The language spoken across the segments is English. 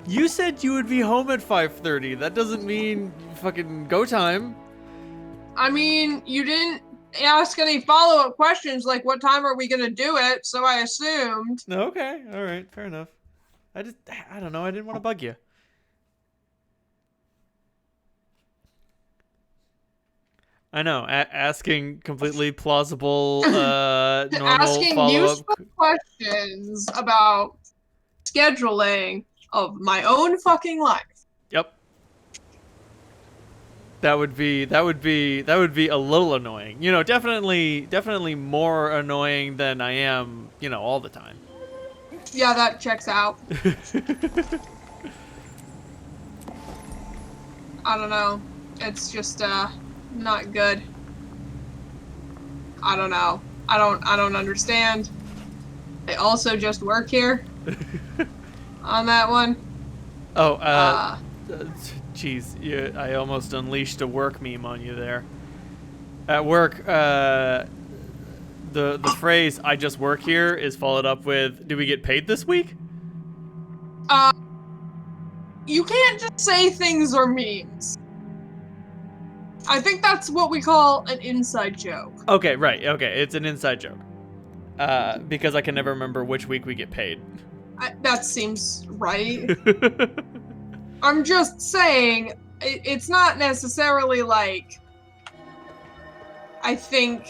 You said you would be home at 5:30. That doesn't mean fucking go time. I mean, you didn't ask any follow-up questions like what time are we gonna do it, so I assumed. Okay, all right, fair enough. I don't know. I didn't want to bug you. I know, asking completely plausible, normal Asking follow-up. useful questions about scheduling of my own fucking life. Yep. That would be a little annoying. You know, definitely more annoying than I am, you know, all the time. Yeah, that checks out. I don't know. It's just not good. I don't know. I don't understand. They also just work here on that one. Oh, jeez, I almost unleashed a work meme on you there. At work, the phrase "I just work here" is followed up with, "Do we get paid this week?" You can't just say things are memes. I think that's what we call an inside joke. Okay, right. Okay, it's an inside joke. Because I can never remember which week we get paid. That seems right. I'm just saying, it's not necessarily like, I think,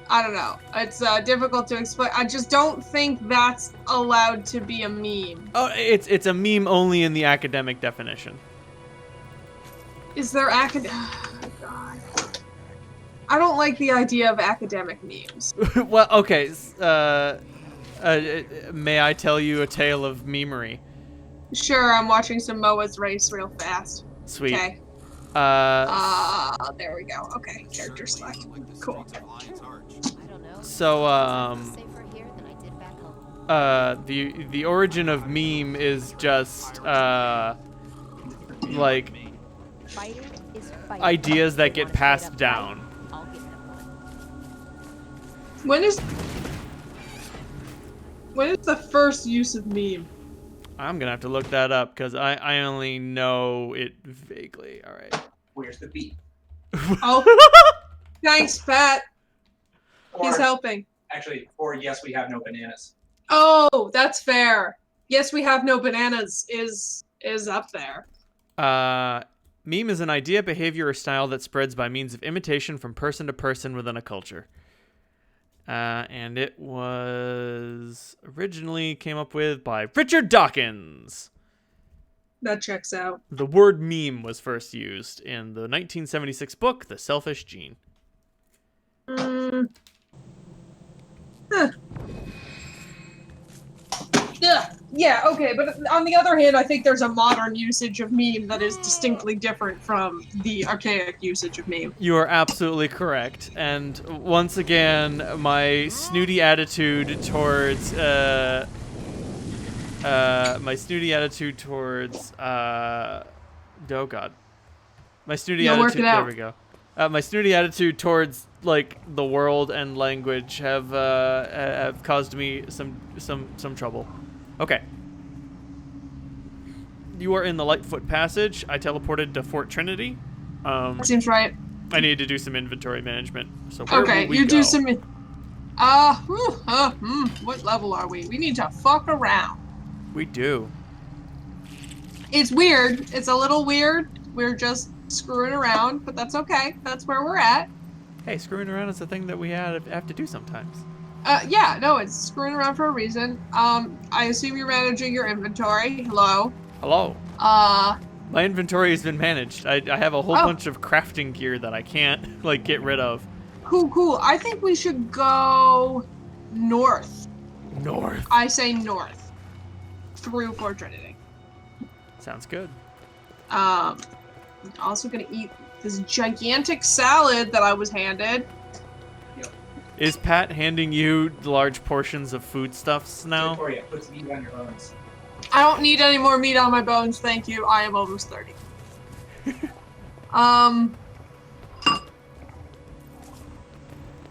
I don't know. It's difficult to explain. I just don't think that's allowed to be a meme. Oh, it's a meme only in the academic definition. Is there Oh, God. I don't like the idea of academic memes. Well, okay. May I tell you a tale of memery? Sure, I'm watching some Moa's race real fast. Sweet. Okay. There we go. Okay, character select. Cool. So, the origin of meme is just, like, ideas that get passed down. When is the first use of meme? I'm gonna have to look that up because I only know it vaguely. All right. Where's the beat? Oh, thanks, Pat. He's helping. Actually, or yes, we have no bananas. Oh, that's fair. Yes, we have no bananas is up there. Meme is an idea, behavior, or style that spreads by means of imitation from person to person within a culture. And it was originally came up with by Richard Dawkins. That checks out. The word meme was first used in the 1976 book, The Selfish Gene. Huh. Yeah, okay, but on the other hand, I think there's a modern usage of meme that is distinctly different from the archaic usage of meme. You are absolutely correct. And once again, my snooty attitude towards oh god. My snooty attitude, work it out. there we go. My snooty attitude towards like the world and language have caused me some trouble. Okay. You are in the Lightfoot Passage. I teleported to Fort Trinity. That seems right. I need to do some inventory management. So where Okay, will we you go? do some. What level are we? We need to fuck around. We do. It's weird. It's a little weird. We're just screwing around, but that's okay. That's where we're at. Hey, screwing around is a thing that we have to do sometimes. Yeah, no, it's screwing around for a reason. I assume you're managing your inventory. Hello. Hello. My inventory has been managed. I have a whole bunch of crafting gear that I can't like get rid of. Cool. I think we should go north. North. I say north. Through Fort Trinity. Sounds good. I'm also gonna eat this gigantic salad that I was handed. Is Pat handing you large portions of foodstuffs now? Victoria, put some meat on your bones. I don't need any more meat on my bones, thank you. I am almost 30.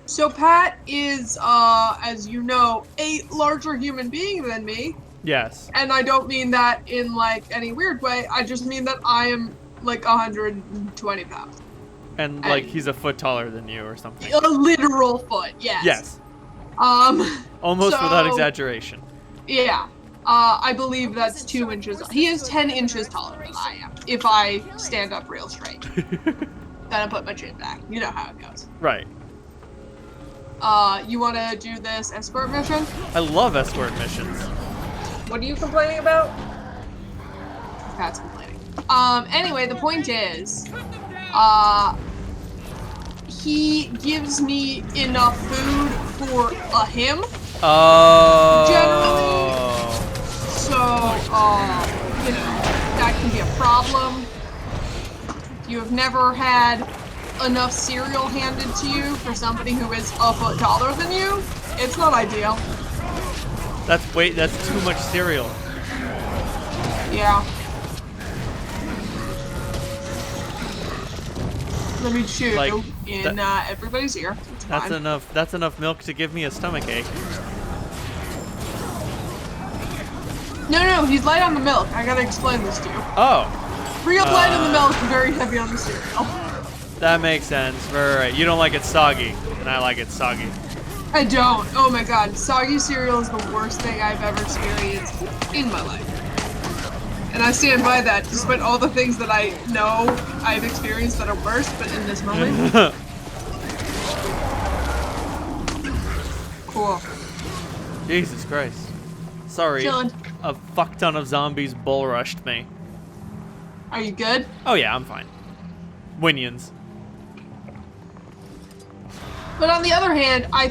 So Pat is, as you know, a larger human being than me. Yes. And I don't mean that in like any weird way. I just mean that I am like 120 pounds. And like he's a foot taller than you or something. A literal foot, yes. Yes. Almost So, without exaggeration. Yeah. I believe that's 2 inches. He is 10 inches taller than I am. If I stand up real straight. Then I put my chin back. You know how it goes. Right. You want to do this escort mission? I love escort missions. What are you complaining about? Pat's complaining. Anyway, the point is, he gives me enough food for him. Oh. Generally. So, you know, that can be a problem. If you have never had enough cereal handed to you for somebody who is a foot taller than you, it's not ideal. That's too much cereal. Yeah. Let me chew Like, in everybody's ear. It's That's fine. enough. That's enough milk to give me a stomach ache. No, he's light on the milk. I gotta explain this to you. Oh, Real light on the milk, very heavy on the cereal. that makes sense. Right. You don't like it soggy, and I like it soggy. I don't. Oh my god, soggy cereal is the worst thing I've ever experienced in my life. And I stand by that, despite all the things that I know I've experienced that are worse, but in this moment. Cool. Jesus Christ. Sorry. Chillin'. A fuck ton of zombies bull rushed me. Are you good? Oh yeah, I'm fine. Winions. But on the other hand, I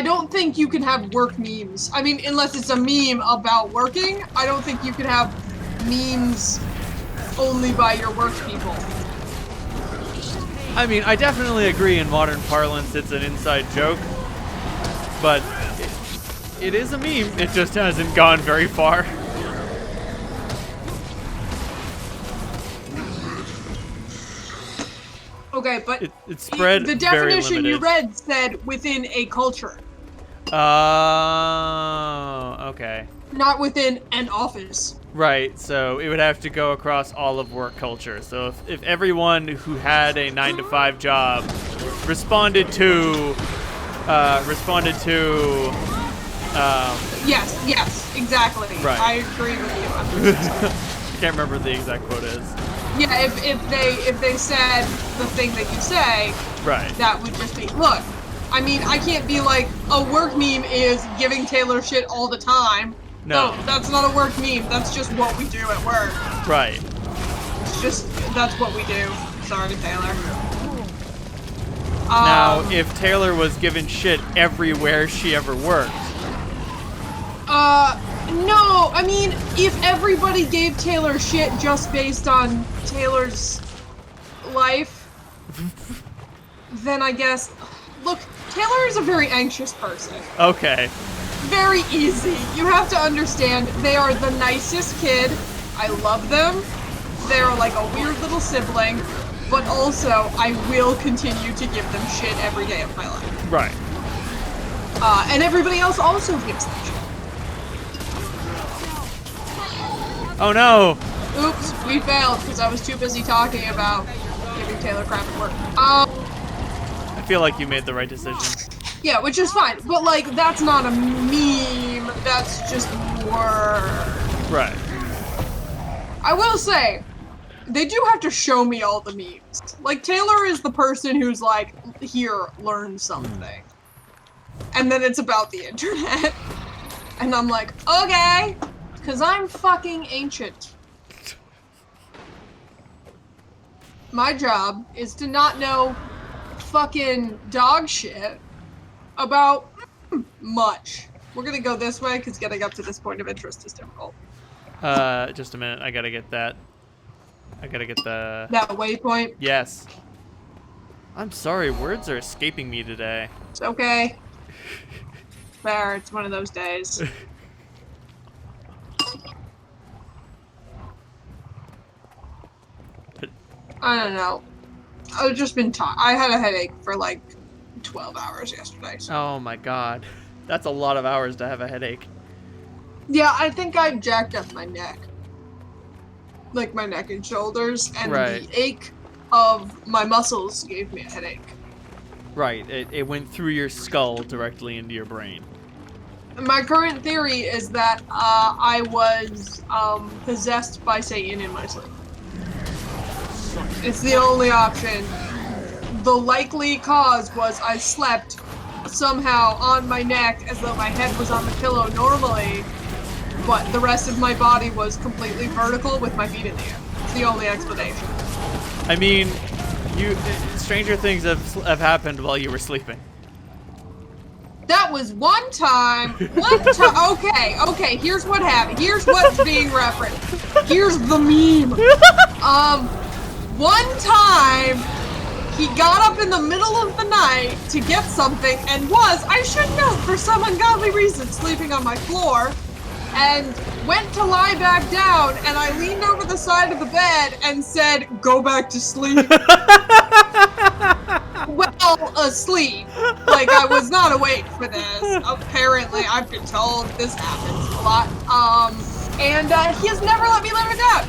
don't think you can have work memes. I mean, unless it's a meme about working, I don't think you can have memes only by your work people. I mean, I definitely agree in modern parlance it's an inside joke, but it is a meme. It just hasn't gone very far. Okay, but It spread the very definition limited. you read said within a culture, Oh, okay. not within an office. Right, so it would have to go across all of work culture. So if everyone who had a 9-to-5 job responded to Yes, exactly. Right. I agree with you. can't remember what the exact quote is. Yeah, if they said the thing that you say, Right. that would just be, look, I mean, I can't be like, a work meme is giving Taylor shit all the time. No. No, that's not a work meme. That's just what we do at work. Right. It's just, that's what we do. Sorry, Taylor. Now, if Taylor was given shit everywhere she ever worked. No, I mean, if everybody gave Taylor shit just based on Taylor's life, then I guess, look, Taylor is a very anxious person. Okay. Very easy. You have to understand, they are the nicest kid. I love them. They're like a weird little sibling, but also I will continue to give them shit every day of my life. Right. And everybody else also gives them shit. Oh no. Oops, we failed because I was too busy talking about giving Taylor crap at work. I feel like you made the right decision. Yeah, which is fine, but like, that's not a meme, that's just work. Right. I will say, they do have to show me all the memes. Like, Taylor is the person who's like, here, learn something. And then it's about the internet. And I'm like, okay, because I'm fucking ancient. My job is to not know fucking dog shit about much. We're gonna go this way because getting up to this point of interest is difficult. Just a minute. I gotta get that. I gotta get the... That waypoint, Yes. I'm sorry, words are escaping me today. it's okay. Fair, it's one of those days. I don't know. I've just been I had a headache for like 12 hours yesterday. So. Oh my god. That's a lot of hours to have a headache. Yeah, I think I jacked up my neck. Like my neck and shoulders, and Right. the ache of my muscles gave me a headache. Right. It went through your skull directly into your brain. My current theory is that I was possessed by Satan in my sleep. It's the only option. The likely cause was I slept somehow on my neck as though my head was on the pillow normally, but the rest of my body was completely vertical with my feet in the air. It's the only explanation. I mean, stranger things have happened while you were sleeping. That was one time. Okay, here's what happened. Here's what's being referenced. Here's the meme. One time, he got up in the middle of the night to get something and was, I should know, for some ungodly reason, sleeping on my floor, and went to lie back down, and I leaned over the side of the bed and said, go back to sleep. Well, asleep. Like, I was not awake for this. Apparently, I've been told this happens a lot. And he has never let me live it down.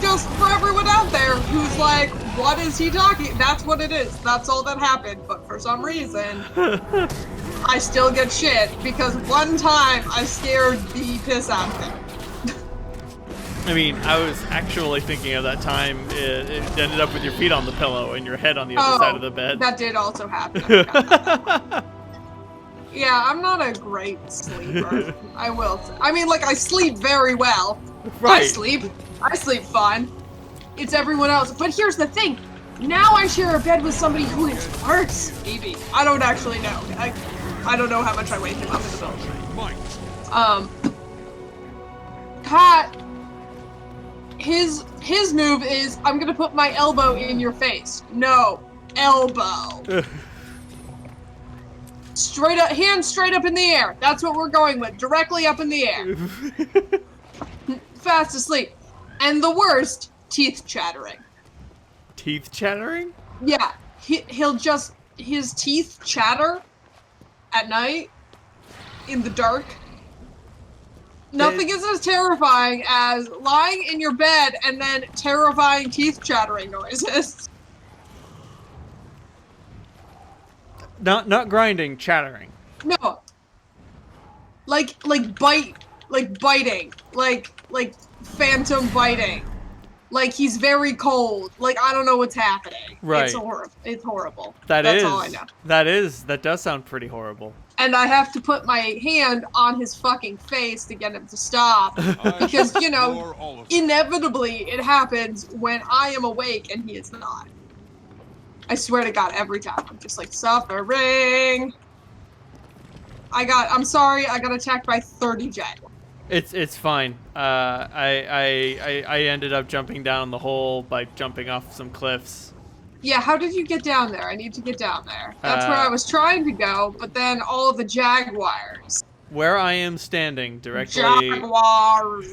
Just for everyone out there who's like, what is he talking? That's what it is. That's all that happened. But for some reason, I still get shit because one time I scared the piss out of him. I mean, I was actually thinking of that time it ended up with your feet on the pillow and your head on the other side of the bed. That did also happen. I forgot about that. Yeah, I'm not a great sleeper. I will. I mean, like, I sleep very well. Right. I sleep fine. It's everyone else. But here's the thing. Now I share a bed with somebody who is worse. Maybe. I don't actually know. I don't know how much I wake him up in the middle. Pat, his move is, I'm gonna put my elbow in your face. No. Elbow. Straight up, hands straight up in the air. That's what we're going with. Directly up in the air. Fast asleep. And the worst, teeth chattering. Teeth chattering? Yeah. He'll just, his teeth chatter at night in the dark. Nothing is as terrifying as lying in your bed and then terrifying teeth chattering noises. Not grinding, chattering. No. Like biting. Like phantom biting. Like he's very cold. Like I don't know what's happening. Right. It's horrible. That's all I know. That does sound pretty horrible. And I have to put my hand on his fucking face to get him to stop. Because, you know, inevitably it happens when I am awake and he is not. I swear to God, every time. I'm just like, suffering. I'm sorry, I got attacked by 30 jaguars. It's fine. I ended up jumping down the hole by jumping off some cliffs. Yeah, how did you get down there? I need to get down there. That's where I was trying to go, but then all of the jaguars. Where I am standing, directly... Jaguars!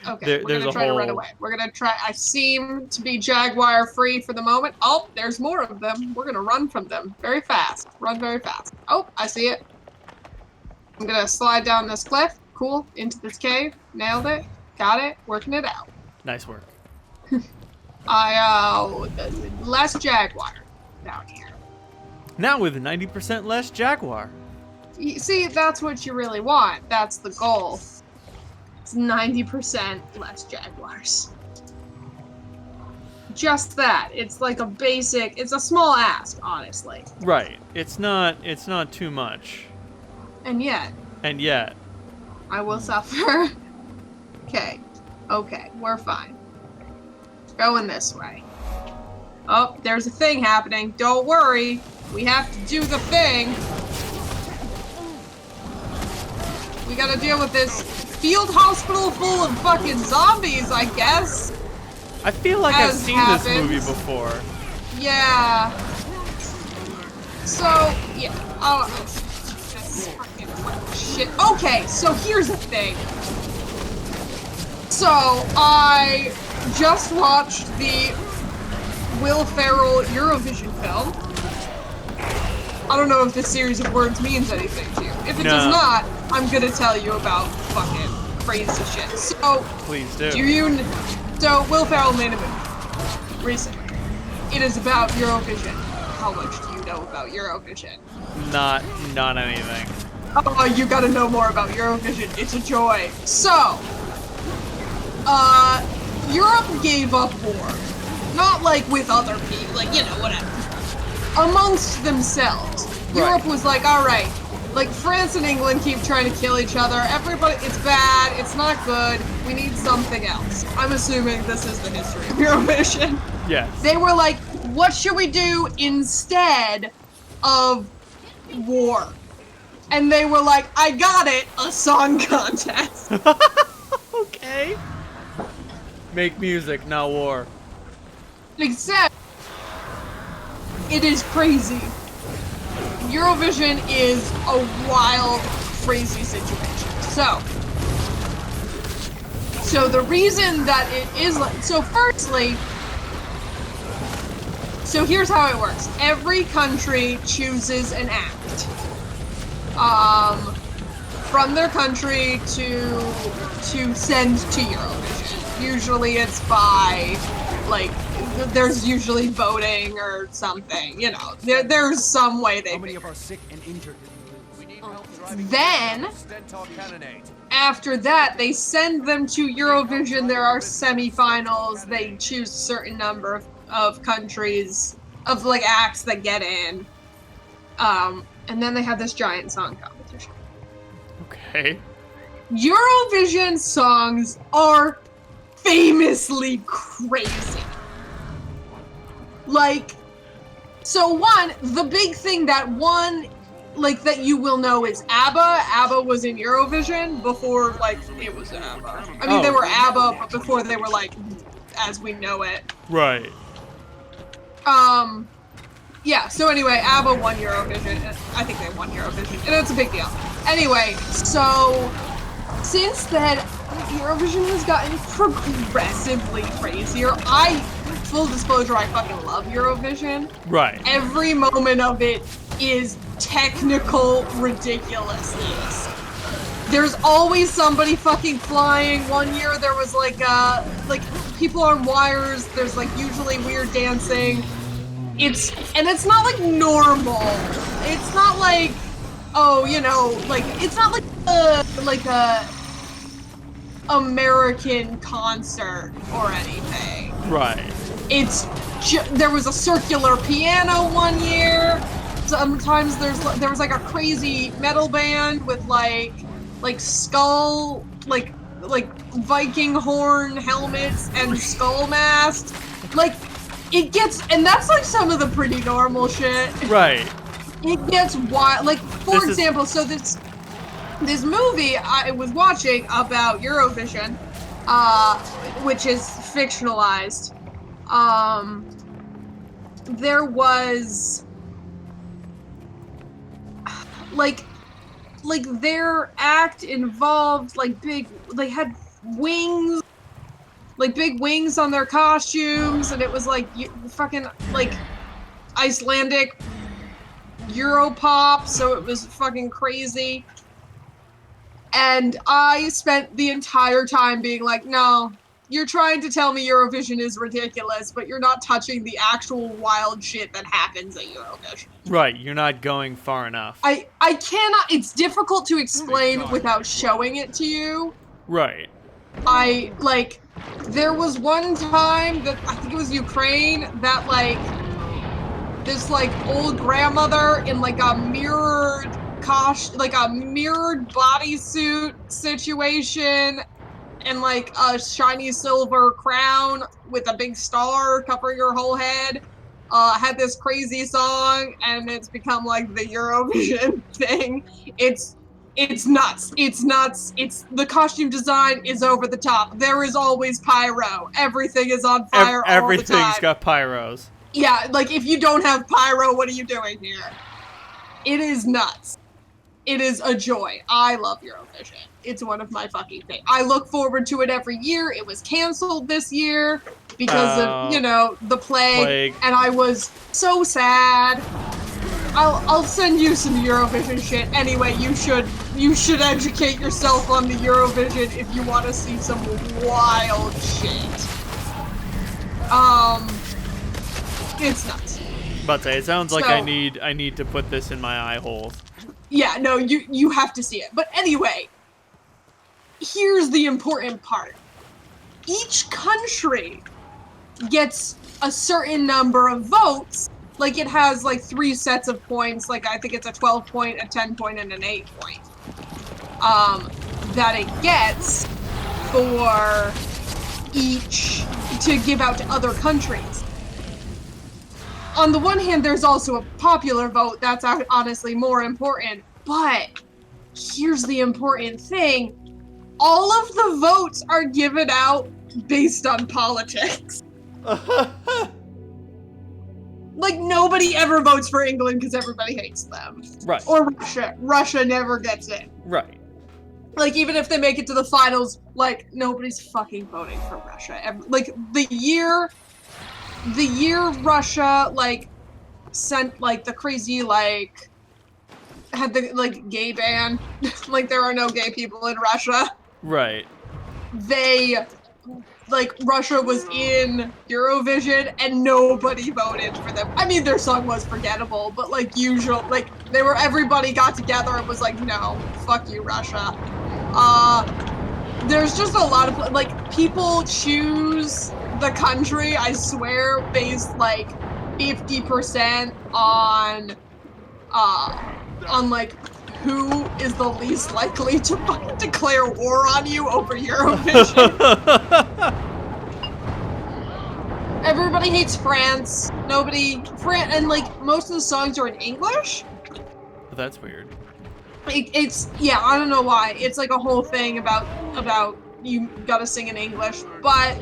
Okay, we're gonna try to run away. We're gonna try... I seem to be jaguar free for the moment. Oh, there's more of them. We're gonna run from them very fast. Run very fast. Oh, I see it. I'm gonna slide down this cliff. Cool. Into this cave. Nailed it. Got it. Working it out. Nice work. Less jaguar down here. Now with 90% less jaguar. See, that's what you really want. That's the goal. It's 90% less jaguars. Just that. It's like a basic, it's a small ask, honestly. Right. It's not too much. And yet. I will suffer. Okay, we're fine. Going this way. Oh, there's a thing happening. Don't worry. We have to do the thing. We gotta deal with this field hospital full of fucking zombies, I guess. I feel like I've seen this movie before. Yeah. So, yeah. Oh, that's fucking shit. Okay, so here's the thing. So, I just watched the Will Ferrell Eurovision film. I don't know if this series of words means anything to you. If it No. does not, I'm gonna tell you about fucking crazy shit. So, Please do. So Will Ferrell made a movie recently. It is about Eurovision. How much do you know about Eurovision? Not anything. Oh, you gotta know more about Eurovision. It's a joy. So, Europe gave up war. Not like with other people, like, you know, whatever. Amongst themselves. Europe was like, alright, like France and England keep trying to kill each other. Everybody, it's bad, it's not good, we need something else. I'm assuming this is the history of Eurovision. Yes. They were like, what should we do instead of war? And they were like, I got it, a song contest. Okay. Make music, not war. Except, it is crazy. Eurovision is a wild, crazy situation. So the reason that it is like, so firstly, so here's how it works. Every country chooses an act from their country to send to Eurovision. Usually it's by, like, there's usually voting or something, you know. There's some way they figure. Then, after that, they send them to Eurovision. There are semifinals. They choose a certain number of countries, of like acts that get in. And then they have this giant song competition. Okay. Eurovision songs are famously crazy. Like, so one, the big thing that that you will know is ABBA. ABBA was in Eurovision before, like, it was ABBA. I mean, they were ABBA, but before they were, like, as we know it. Right. Yeah, so anyway, ABBA won Eurovision. I think they won Eurovision, and it's a big deal. Anyway, so since then, Eurovision has gotten progressively crazier. Full disclosure, I fucking love Eurovision. Right. Every moment of it is technical ridiculousness. There's always somebody fucking flying. One year there was like people on wires. There's like usually weird dancing. It's not like normal. It's not like, oh, you know, like, it's not like a American concert or anything. Right. There was a circular piano one year. Sometimes there was like a crazy metal band with like skull, like Viking horn helmets and skull masks. Like, it gets, and that's like some of the pretty normal shit. Right. It gets wild. Like, for example, so this movie I was watching about Eurovision, which is fictionalized. There was like their act involved they had wings, like big wings on their costumes, and it was like fucking like Icelandic Europop, so it was fucking crazy. And I spent the entire time being like, no, you're trying to tell me Eurovision is ridiculous, but you're not touching the actual wild shit that happens at Eurovision. Right, you're not going far enough. I cannot, it's difficult to explain without showing it to you. Right. There was one time that, I think it was Ukraine, that this old grandmother in a mirrored mirrored bodysuit situation and a shiny silver crown with a big star covering her whole head had this crazy song, and it's become the Eurovision thing. It's nuts. It's nuts. The costume design is over the top. There is always pyro. Everything is on fire all the time. Everything's got pyros. Yeah, if you don't have pyro, what are you doing here? It is nuts. It is a joy. I love Eurovision. It's one of my fucking things. I look forward to it every year. It was canceled this year because of, the plague. And I was so sad. I'll send you some Eurovision shit. Anyway, you should educate yourself on the Eurovision if you want to see some wild shit. It's nuts. But it sounds like So- I need to put this in my eye holes. Yeah, no, you have to see it. But anyway, here's the important part. Each country gets a certain number of votes. Like, it has, like, 3 sets of points. Like, I think it's a 12 point, a 10 point, and an 8 point. That it gets for each to give out to other countries. On the one hand, there's also a popular vote. That's honestly more important. But here's the important thing. All of the votes are given out based on politics. Like, nobody ever votes for England because everybody hates them. Right. Or Russia. Russia never gets in. Right. Like, even if they make it to the finals, like, nobody's fucking voting for Russia. Like, the year Russia, like, sent, like, the crazy, like, had the, like, gay ban. Like, there are no gay people in Russia. Right. Like, Russia was in Eurovision and nobody voted for them. I mean, their song was forgettable, but like usual, like everybody got together and was like, no, fuck you, Russia. There's just a lot of, like, people choose the country, I swear, based like 50% on like, who is the least likely to fucking declare war on you over Eurovision. Everybody hates France. And like, most of the songs are in English. That's weird. It's, yeah, I don't know why. It's like a whole thing about you gotta sing in English. But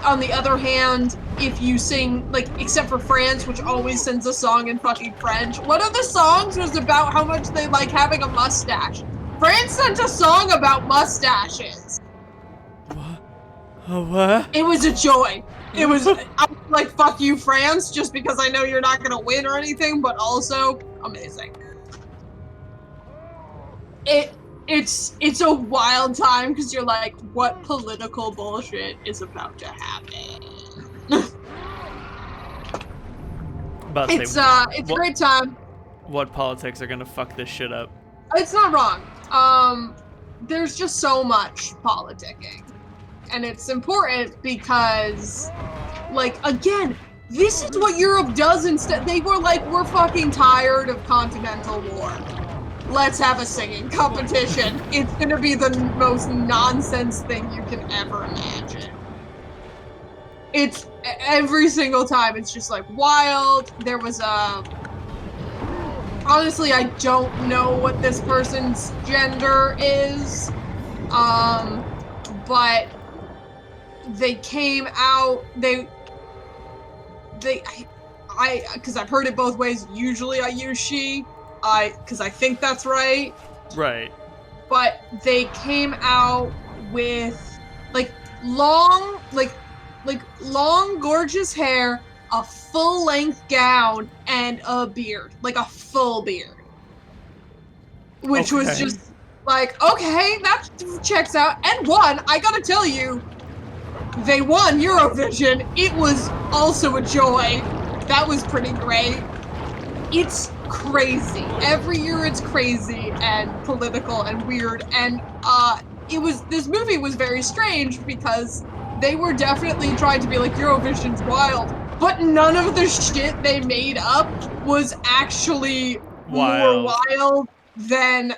on the other hand, if you sing, like, except for France, which always sends a song in fucking French, one of the songs was about how much they like having a mustache. France sent a song about mustaches. What? It was a joy. It was, I was like, fuck you, France, just because I know you're not gonna win or anything, but also, amazing. It's a wild time, because you're like, what political bullshit is about to happen? It's a great time. What politics are gonna fuck this shit up? It's not wrong. There's just so much politicking. And it's important because, like, again, this is what Europe does instead. They were like, we're fucking tired of continental war. Let's have a singing competition. It's gonna be the most nonsense thing you can ever imagine. It's every single time, it's just like wild. There was honestly, I don't know what this person's gender is. But they came out, because I've heard it both ways. Usually I use she, because I think that's right. Right. But they came out with long, gorgeous hair, a full-length gown, and a beard, like a full beard. Which was just like, okay, that checks out. And I gotta tell you, they won Eurovision. It was also a joy. That was pretty great. It's crazy. Every year it's crazy and political and weird. And this movie was very strange because they were definitely trying to be like, Eurovision's wild, but none of the shit they made up was actually more wild than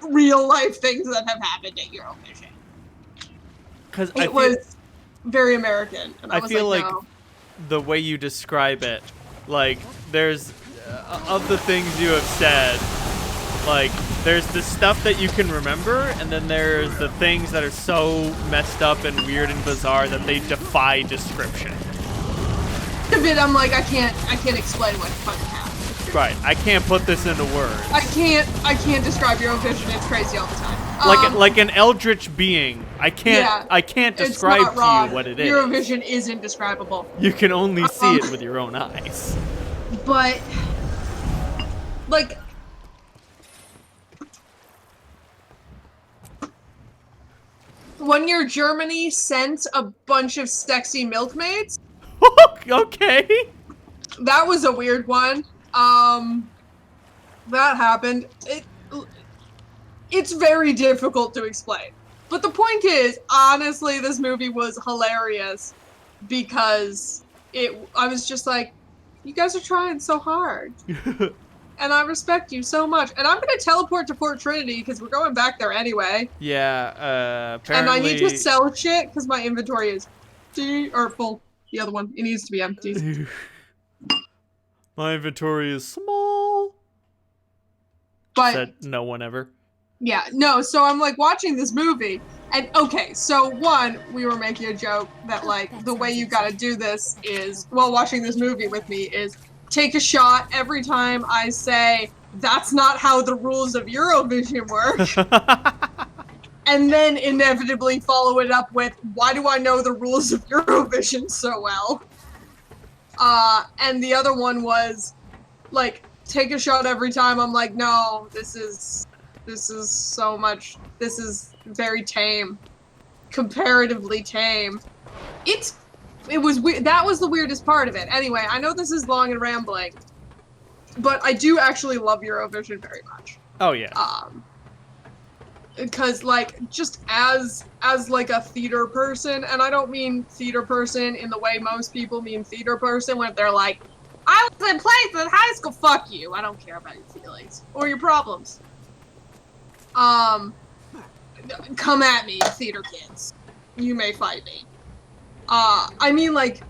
real life things that have happened at Eurovision. Because it was very American. And I feel like no. The way you describe it, like, there's of the things you have said, like, there's the stuff that you can remember, and then there's the things that are so messed up and weird and bizarre that they defy description. A bit, I'm like, I can't explain what fucking happened. Right, I can't put this into words. I can't describe Eurovision. It's crazy all the time. Like an eldritch being. I can't describe to you what it is. Eurovision is indescribable. You can only see it with your own eyes. But like, one year Germany sent a bunch of sexy milkmaids. Okay. That was a weird one. That happened. It's very difficult to explain. But the point is, honestly, this movie was hilarious because I was just like, you guys are trying so hard. And I respect you so much. And I'm going to teleport to Fort Trinity because we're going back there anyway. Yeah, apparently... And I need to sell shit because my inventory is full. The other one, it needs to be empty. My inventory is small. But said no one ever. Yeah, no, so I'm like watching this movie, and okay, so one, we were making a joke that like the way you gotta do this is, while watching this movie with me, is take a shot every time I say, that's not how the rules of Eurovision work. And then inevitably follow it up with, why do I know the rules of Eurovision so well? And the other one was, like, take a shot every time I'm like, no, this is so much, this is very tame. Comparatively tame. It was weird, that was the weirdest part of it. Anyway, I know this is long and rambling, but I do actually love Eurovision very much. Oh, yeah. Because, like, just as like a theater person, and I don't mean theater person in the way most people mean theater person, when they're like, I was in plays in high school, fuck you, I don't care about your feelings, or your problems. Come at me, theater kids. You may fight me. I mean, like...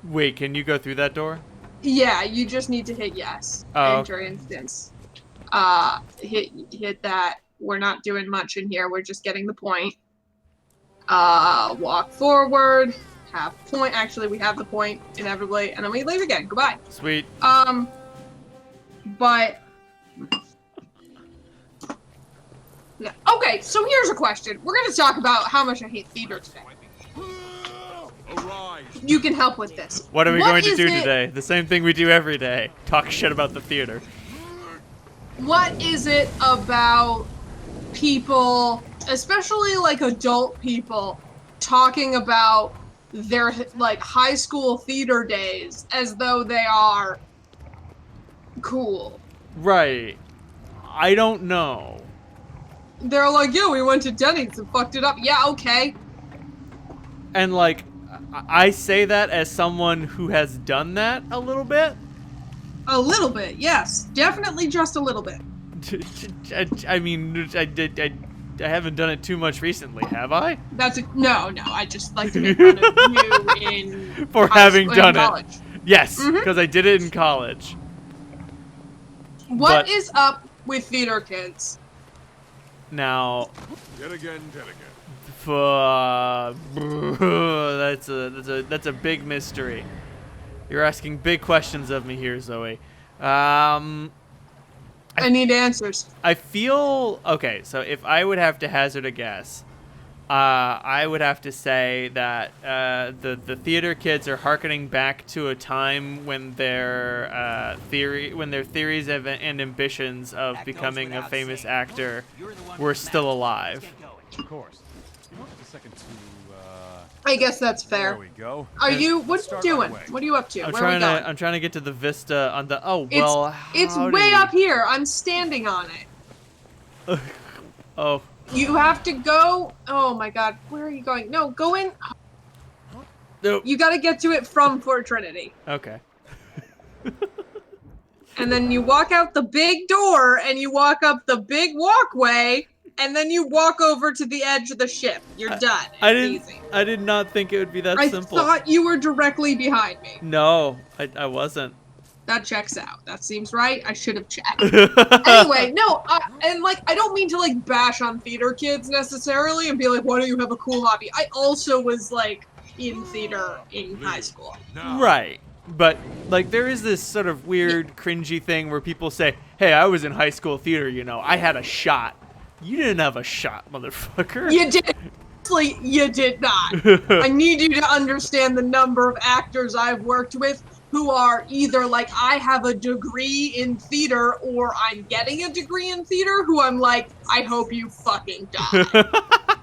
Wait, can you go through that door? Yeah, you just need to hit yes. Oh. Enter instance. Hit that. We're not doing much in here, we're just getting the point. Walk forward. Have point. Actually, we have the point, inevitably, and then we leave again. Goodbye. Sweet. But... Yeah. Okay, so here's a question. We're gonna talk about how much I hate theater today. You can help with this. What are we going to do today? The same thing we do every day. Talk shit about the theater. What is it about people, especially like adult people, talking about their like high school theater days as though they are cool? Right. I don't know. They're like, yeah, we went to Denny's and fucked it up. Yeah, okay. And like, I say that as someone who has done that a little bit. A little bit, yes. Definitely just a little bit. I mean, I haven't done it too much recently, have I? No, I just like to make fun of you in for having done college. it. Yes, because I did it in college. What is up with theater kids? Now, Yet again. that's a big mystery. You're asking big questions of me here, Zoe. I need answers. I feel okay. So if I would have to hazard a guess, I would have to say that the theater kids are hearkening back to a time when their theories and ambitions of becoming a famous actor were still alive. Of course. Just a second to, I guess that's fair. There we go. What are you doing? Right away. What are you up to? I'm Where are we going? trying to get to the vista on the. Oh It's, well. it's how way do up here. I'm standing on it. Oh. You have to go. Oh my God, where are you going? No, go in. Nope. You got to get to it from Fort Trinity. Okay. And then you walk out the big door, and you walk up the big walkway, and then you walk over to the edge of the ship. You're done. It's easy. I did not think it would be that simple. I thought you were directly behind me. No, I wasn't. That checks out. That seems right. I should have checked. Anyway, no, and like, I don't mean to like bash on theater kids necessarily and be like, why don't you have a cool hobby? I also was like in theater in high school. Right. But like there is this sort of weird cringy thing where people say, hey, I was in high school theater, you know, I had a shot. You didn't have a shot, motherfucker. You did. You did not. I need you to understand the number of actors I've worked with who are either like, I have a degree in theater or I'm getting a degree in theater, who I'm like, I hope you fucking die.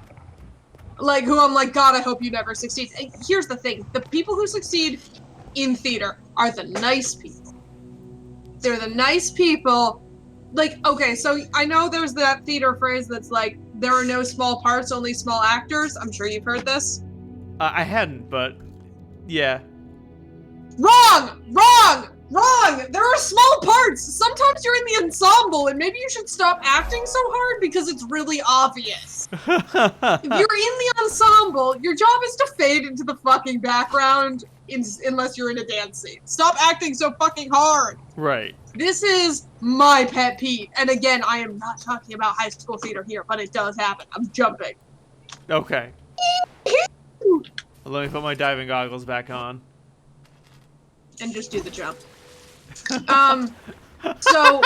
Like, who I'm like, God, I hope you never succeed. And here's the thing. The people who succeed in theater are the nice people. They're the nice people. Like, okay, so I know there's that theater phrase that's like, there are no small parts, only small actors. I'm sure you've heard this. I hadn't, but yeah. Wrong! Wrong! Wrong! There are small parts! Sometimes you're in the ensemble, and maybe you should stop acting so hard because it's really obvious. If you're in the ensemble, your job is to fade into the fucking background unless you're in a dance scene. Stop acting so fucking hard! Right. This is my pet peeve. And again, I am not talking about high school theater here, but it does happen. I'm jumping. Okay. Let me put my diving goggles back on. And just do the jump. So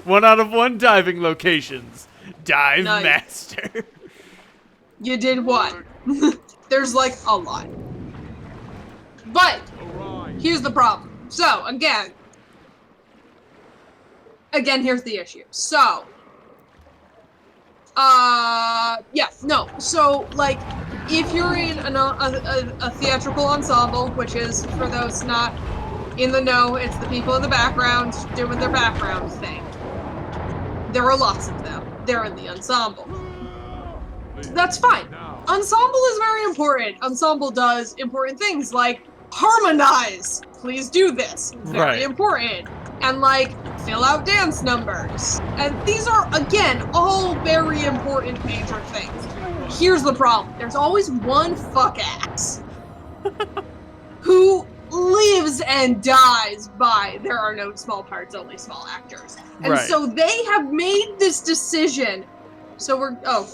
1 out of 1 diving locations. Dive Nice. master. you did one. There's like a lot. But here's the problem. So again, here's the issue. So, so like, if you're in a theatrical ensemble, which is, for those not in the know, it's the people in the background doing their background thing. There are lots of them. They're in the ensemble. That's fine. Ensemble is very important. Ensemble does important things like harmonize. Please do this. Very Right. important. And like, fill out dance numbers. And these are, again, all very important major things. Here's the problem. There's always one fuck ass who lives and dies by there are no small parts, only small actors. And Right. so they have made this decision. So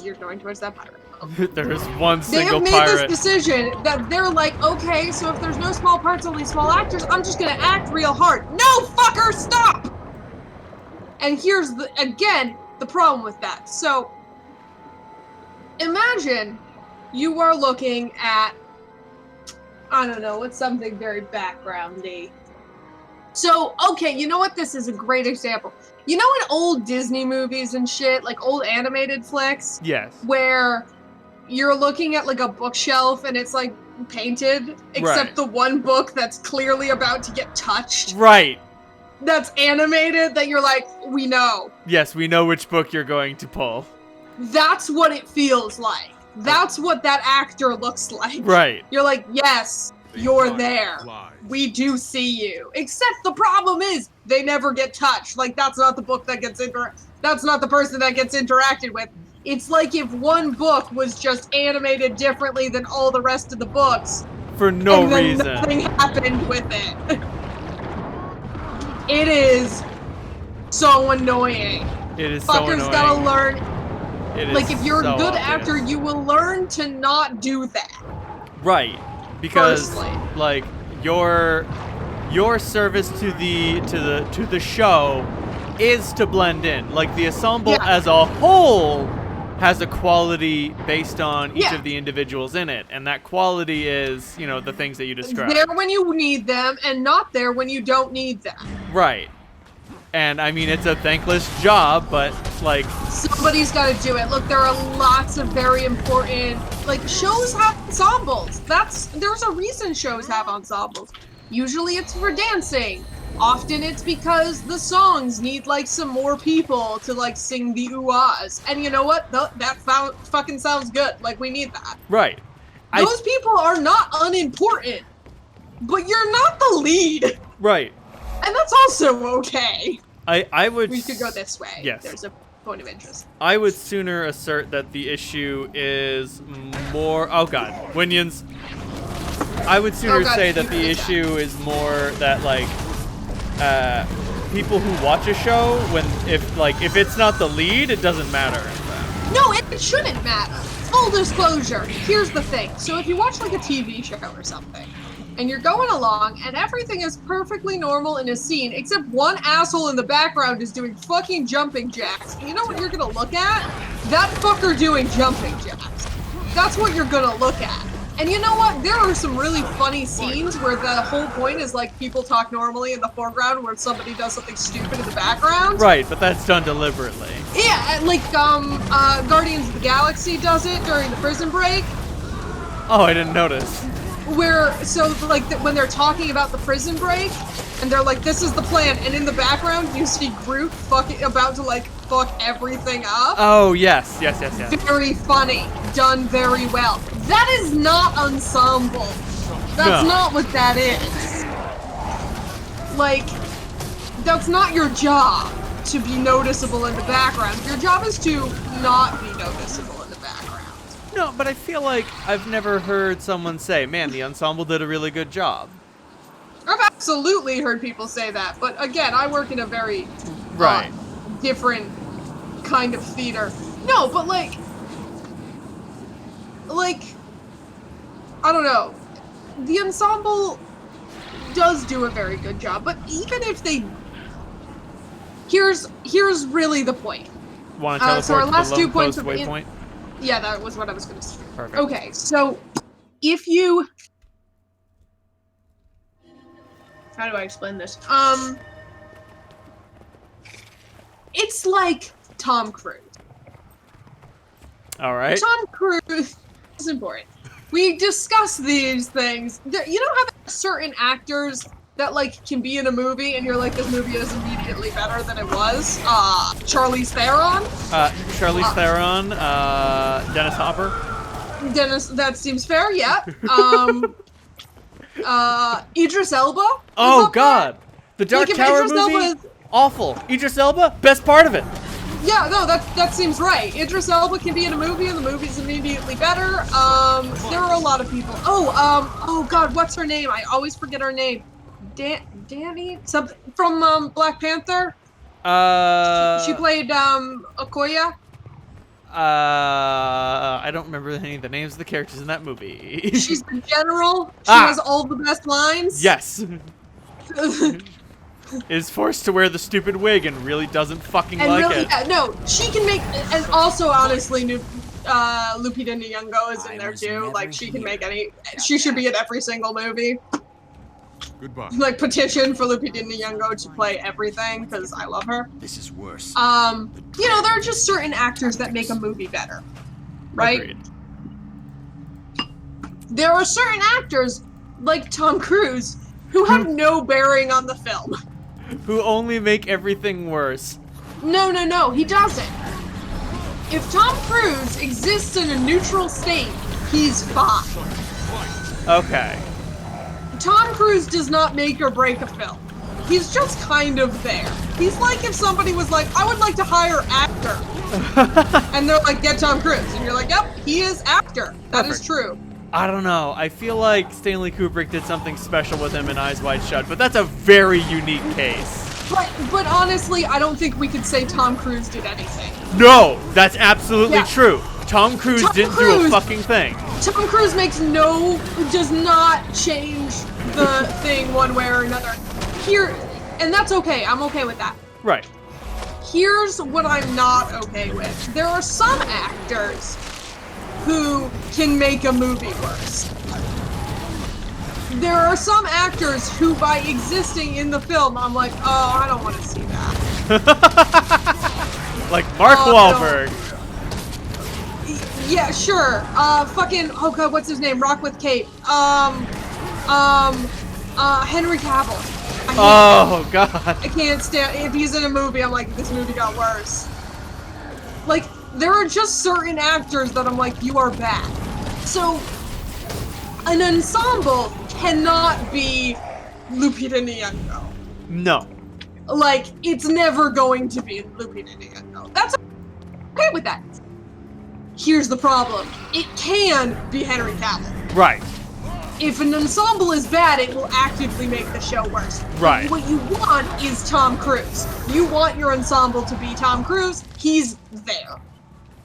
you're going towards that pirate. There's one They single have made pirate. this decision that they're like, okay, so if there's no small parts, only small actors, I'm just gonna act real hard. No, fucker, stop! And here's the problem with that. So, imagine you are looking at, I don't know, what's something very backgroundy. So, okay, you know what? This is a great example. You know in old Disney movies and shit, like old animated flicks, Yes. where you're looking at like a bookshelf and it's like painted, except Right. the one book that's clearly about to get touched, Right. that's animated, that you're like, we know. Yes, we know which book you're going to pull. That's what it feels like. That's what that actor looks like. Right. You're like, yes, you're there. We do see you. Except the problem is, they never get touched. Like, that's not the book that gets that's not the person that gets interacted with. It's like if one book was just animated differently than all the rest of the books. For no and then reason. nothing happened with it. It is so annoying. It is so Fuckers annoying. gotta learn. It is Like, if you're a so good obvious. actor, you will learn to not do that. Right. Because Firstly. like your service to the show is to blend in. Like the ensemble Yeah. as a whole has a quality based on each Yeah. of the individuals in it, and that quality is, you know, the things that you described. There when you need them, and not there when you don't need them. Right. And I mean, it's a thankless job, but like, Somebody's got to do it. Look, there are lots of very important, like, shows have ensembles. There's a reason shows have ensembles. Usually it's for dancing. Often it's because the songs need, like, some more people to, like, sing the ooh-ahs. And you know what? That fucking sounds good. Like, we need that. right. Those people are not unimportant. But you're not the lead. Right. And that's also okay. I would. We could go this way. Yes. There's a point of interest. I would sooner assert that the issue is more. Oh God, Winions. I would sooner Oh, God, say that you the did issue is more that like people who watch a show if it's not the lead, it doesn't matter. No, it shouldn't matter. Full disclosure. Here's the thing. So if you watch like a TV show or something, and you're going along, and everything is perfectly normal in a scene, except one asshole in the background is doing fucking jumping jacks. You know what you're gonna look at? That fucker doing jumping jacks. That's what you're gonna look at. And you know what? There are some really funny scenes where the whole point is like people talk normally in the foreground where somebody does something stupid in the background. Right, but that's done deliberately. Yeah, like Guardians of the Galaxy does it during the prison break. Oh, I didn't notice. Where, so like when they're talking about the prison break, and they're like, this is the plan, and in the background you see Groot about to like fuck everything up. Oh, yes. Very funny. Done very well. That is not ensemble. That's No. not what that is. Like, that's not your job to be noticeable in the background. Your job is to not be noticeable in the background. No, but I feel like I've never heard someone say, man, the ensemble did a really good job. I've absolutely heard people say that, but again, I work in a very Right. different kind of theater. No, but like, I don't know. The ensemble does do a very good job, but even if they, here's really the point. Want to teleport so our to last the 2 lone points post of waypoint? Yeah, that was what I was going to say. Perfect. Okay, so if you, how do I explain this? It's like Tom Cruise. All right. Tom Cruise is important. We discuss these things. You know how there are certain actors that like can be in a movie and you're like, this movie is immediately better than it was? Charlize Theron? Charlize Theron, Dennis Hopper. Dennis, that seems fair, yeah. Idris Elba? is Oh, up there. God. The Dark Like, if Tower Idris Elba movie? is- Awful. Idris Elba? Best part of it. Yeah, no, that seems right. Idris Elba can be in a movie and the movie's immediately better. There are a lot of people. Oh God, what's her name? I always forget her name. Danny? Something from Black Panther? She played Okoye. I don't remember any of the names of the characters in that movie. She's the general. She Ah. has all the best lines. Yes. Is forced to wear the stupid wig and really doesn't fucking And like really, it. yeah, no, she can make, and also honestly, Lupita Nyong'o is in there too. Like, she can make she should be in every single movie. Goodbye. Like, petition for Lupita Nyong'o to play everything, because I love her. This is worse. You know, there are just certain actors that make a movie better, right? Agreed. There are certain actors, like Tom Cruise, who have no bearing on the film. Who only make everything worse. No, he doesn't. If Tom Cruise exists in a neutral state, he's fine. Okay. Tom Cruise does not make or break a film. He's just kind of there. He's like if somebody was like, I would like to hire actor. And they're like, get Tom Cruise. And you're like, yep, he is actor. That is Perfect. true. I don't know. I feel like Stanley Kubrick did something special with him in Eyes Wide Shut, but that's a very unique case. But honestly, I don't think we could say Tom Cruise did anything. No, that's absolutely Yeah. true. Tom Cruise Tom didn't do a Cruise- fucking thing. Tom Cruise does not change the thing one way or another. And that's okay. I'm okay with that. Right. Here's what I'm not okay with. There are some actors who can make a movie worse. There are some actors who, by existing in the film, I'm like, oh, I don't want to see that. Like Mark Oh, Wahlberg. Yeah, sure. Oh god, what's his name? Rock with Kate. Henry Cavill. Oh, God. I can't stand, if he's in a movie, I'm like, this movie got worse. Like, there are just certain actors that I'm like, you are bad. So, an ensemble cannot be Lupita Nyong'o. No. Like, it's never going to be Lupita Nyong'o. That's okay with that. Here's the problem. It can be Henry Cavill. Right. If an ensemble is bad, it will actively make the show worse. Right. What you want is Tom Cruise. You want your ensemble to be Tom Cruise. He's there.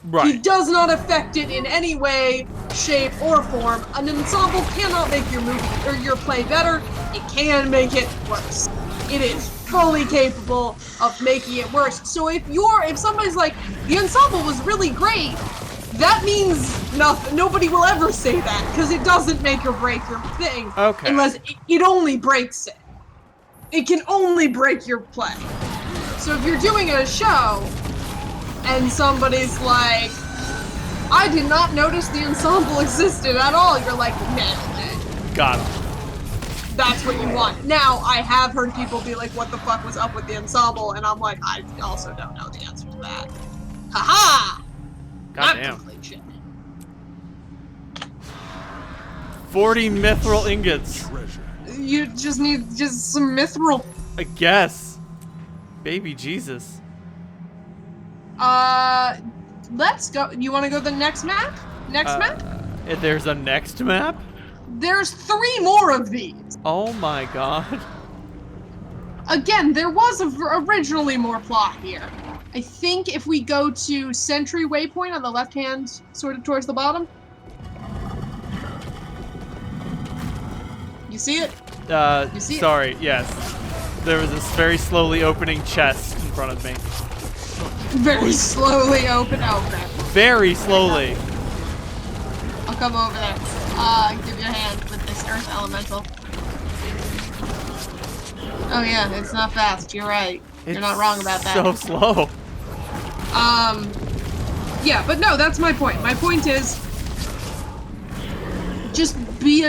He Right. does not affect it in any way, shape, or form. An ensemble cannot make your movie or your play better. It can make it worse. It is fully capable of making it worse. So if somebody's like, the ensemble was really great, that means nothing. Nobody will ever say that because it doesn't make or break your thing. Okay. Unless it only breaks it. It can only break your play. So if you're doing a show and somebody's like, I did not notice the ensemble existed at all, you're like, nailed it. Got it. That's what you want. Now, I have heard people be like, what the fuck was up with the ensemble? And I'm like, I also don't know the answer to that. Haha! Goddamn. Complete shit. 40 mithril ingots. Treasure. You just need some mithril. I guess. Baby Jesus. Let's go. You want to go to the next map? Next map? If there's a next map? There's 3 more of these. Oh my god. Again, there was originally more plot here. I think if we go to Sentry Waypoint on the left hand, sort of towards the bottom. You see it? You see it? Sorry, yes. There was this very slowly opening chest in front of me. Very slowly open. Okay. Very slowly. I'll come over there. Give you a hand with this Earth Elemental. Oh yeah, it's not fast. You're right. You're not wrong about that. So slow. Yeah, but no, that's my point. My point is, just be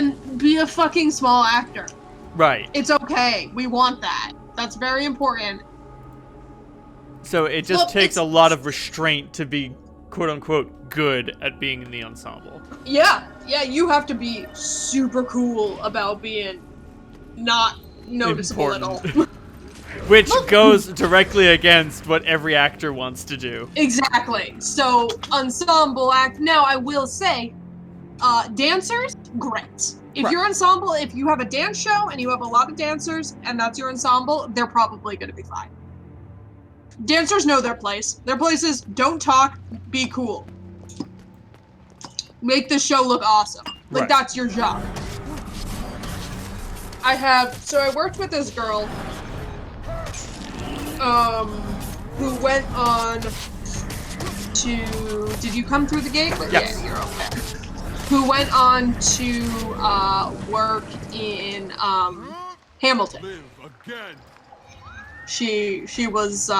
a fucking small actor. Right. It's okay. We want that. That's very important. So it just takes a lot of restraint to be quote unquote good at being in the ensemble. Yeah, you have to be super cool about being not noticeable at all. Which goes directly against what every actor wants to do. Exactly. So, ensemble act. Now, I will say, dancers, great. If you're ensemble, if you have a dance show and you have a lot of dancers and that's your ensemble, they're probably going to be fine. Dancers know their place. Their place is don't talk, be cool. Make the show look awesome. Like, that's your job. So I worked with this girl, who went on to, did you come through the gate? Yes. Yeah, you're okay. Who went on to work in Hamilton. Live again. She was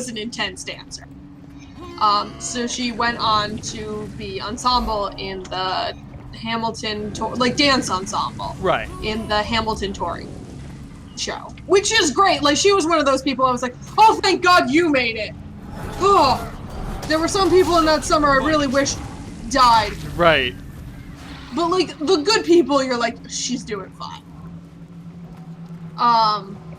an intense dancer. So she went on to be ensemble in the Hamilton like dance ensemble. Right. In the Hamilton touring show, which is great. Like, she was one of those people I was like, oh, thank God you made it. Oh, there were some people in that summer I really wish died. Right. But like the good people, you're like, she's doing fine.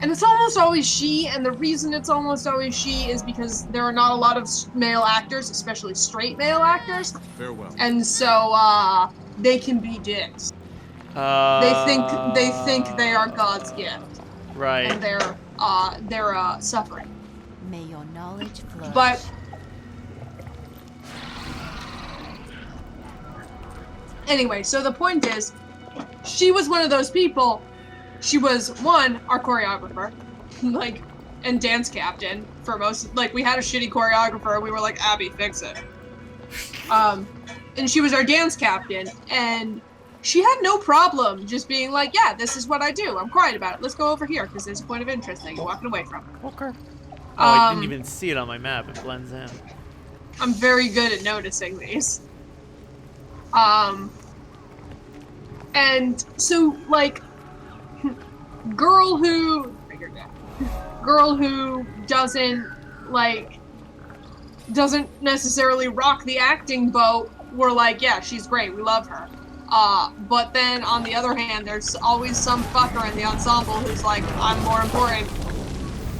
And it's almost always she, and the reason it's almost always she is because there are not a lot of male actors, especially straight male actors. Farewell. And so, they can be dicks. They think they are God's gift. Right. And they're suffering. May your knowledge flow. But anyway, so the point is, she was one of those people. She was our choreographer, like, and dance captain for most. Like, we had a shitty choreographer. We were like, Abby, fix it. And she was our dance captain, and she had no problem just being like, yeah, this is what I do. I'm quiet about it. Let's go over here because there's a point of interest that you're walking away from. Okay. Oh, I didn't even see it on my map. It blends in. I'm very good at noticing these. And so, like, girl who doesn't necessarily rock the acting boat, we're like, yeah, she's great, we love her. But then on the other hand, there's always some fucker in the ensemble who's like, I'm more important.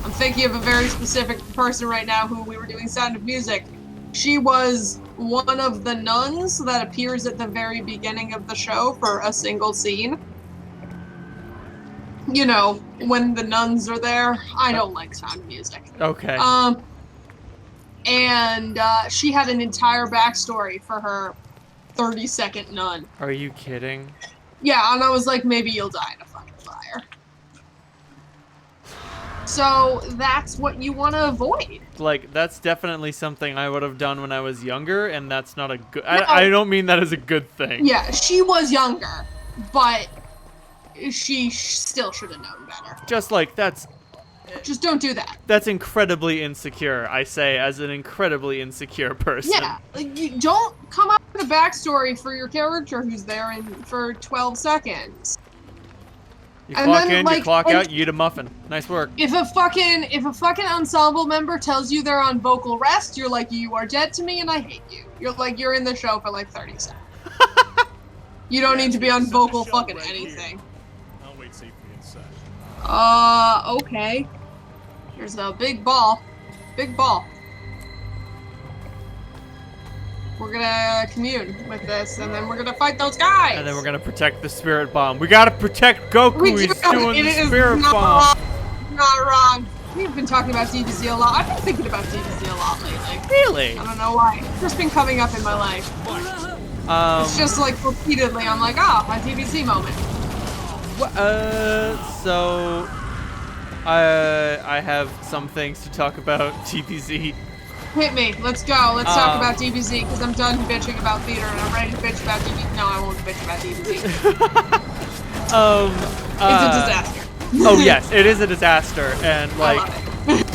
I'm thinking of a very specific person right now who we were doing Sound of Music. She was one of the nuns that appears at the very beginning of the show for a single scene. You know, when the nuns are there. I don't like Sound of Music. Okay. And she had an entire backstory for her 30-second nun. Are you kidding? Yeah, and I was like, maybe you'll die in a fucking fire. So that's what you want to avoid. Like, that's definitely something I would have done when I was younger, and that's not a good... No. I don't mean that as a good thing. Yeah, she was younger, but she still should have known better. Just like, Just don't do that. that's incredibly insecure, I say, as an incredibly insecure person. Yeah, like, you don't come up with a backstory for your character who's there for 12 seconds. You And clock then, in, you like, clock and- out, you eat a muffin. Nice work. If a fucking ensemble member tells you they're on vocal rest, you're like, you are dead to me and I hate you. You're like, you're in the show for like 30 seconds. You don't need to be on vocal fucking anything. I'll wait safely inside. Okay. Here's a big ball. Big ball. We're gonna commune with this, and then we're gonna fight those guys! And then we're gonna protect the spirit bomb. We gotta protect Goku. We He's do, doing it the is spirit not bomb. wrong. Not wrong. We've been talking about DBZ a lot. I've been thinking about DBZ a lot lately. Really? I don't know why. It's just been coming up in my life. It's just like repeatedly, I'm like, a DBZ moment. So I have some things to talk about DBZ. Hit me. Let's go. Let's talk Um, about DBZ, because I'm done bitching about theater, and I'm ready to bitch about DBZ. No, I won't bitch about DBZ. It's a disaster. Oh yes, it is a disaster, and I like love it.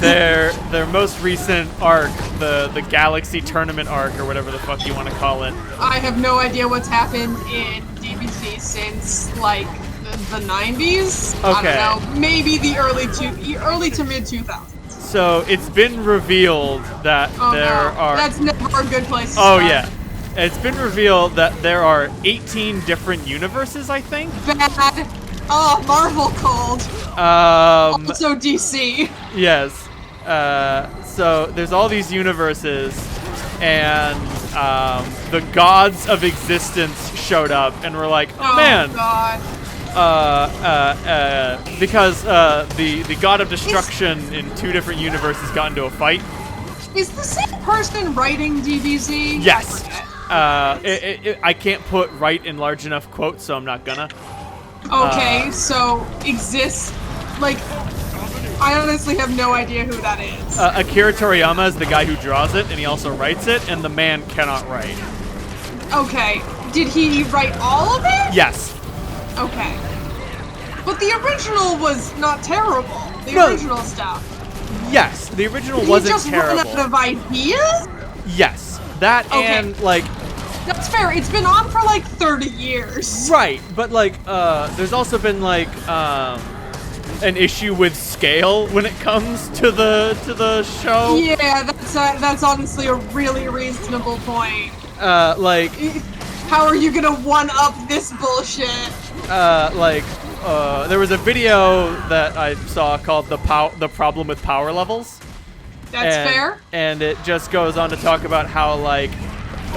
their most recent arc, the Galaxy Tournament arc or whatever the fuck you want to call it. I have no idea what's happened in DBZ since like the 90s. Okay. I don't know. Maybe the early to mid 2000s. So it's been revealed that Oh there no, are. that's never a good place to Oh start. yeah, it's been revealed that there are 18 different universes. I think. Bad. Oh, Marvel cold. Um. Also DC. Yes. So there's all these universes, and the gods of existence showed up, and we're like, oh, Oh man, God. because the god of destruction in two different universes got into a fight. Is the same person writing DBZ? Yes. I forget. I can't put right in large enough quotes, so I'm not gonna. Okay, so exists. Like, I honestly have no idea who that is. Akira Toriyama is the guy who draws it, and he also writes it, and the man cannot write. Okay, did he write all of it? Yes. Okay. But the original was not terrible. The No. original stuff. Yes, the original Did wasn't he just terrible. run out of ideas? Yes, that Okay. and like That's fair. It's been on for like 30 years. right, but like there's also been like an issue with scale when it comes to the show. Yeah, that's honestly a really reasonable point. Like How are you gonna one up this bullshit? there was a video that I saw called the problem with power levels. That's and, fair. And it just goes on to talk about how like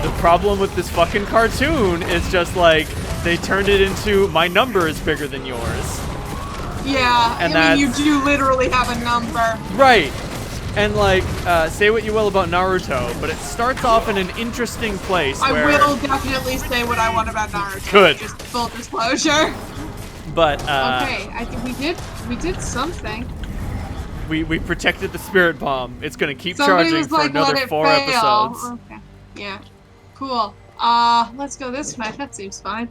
the problem with this fucking cartoon is just like they turned it into my number is bigger than yours. Yeah, And I mean, you that's- do literally have a number. Right. And like, say what you will about Naruto, but it starts off in an interesting place I where. will definitely say what I want about Naruto. Good. Just full disclosure. But Okay, I think we did something. we protected the spirit bomb. It's gonna keep Somebody charging was for like, another let it 4 fail. episodes. Okay. Yeah. Cool. Let's go this way. That seems fine.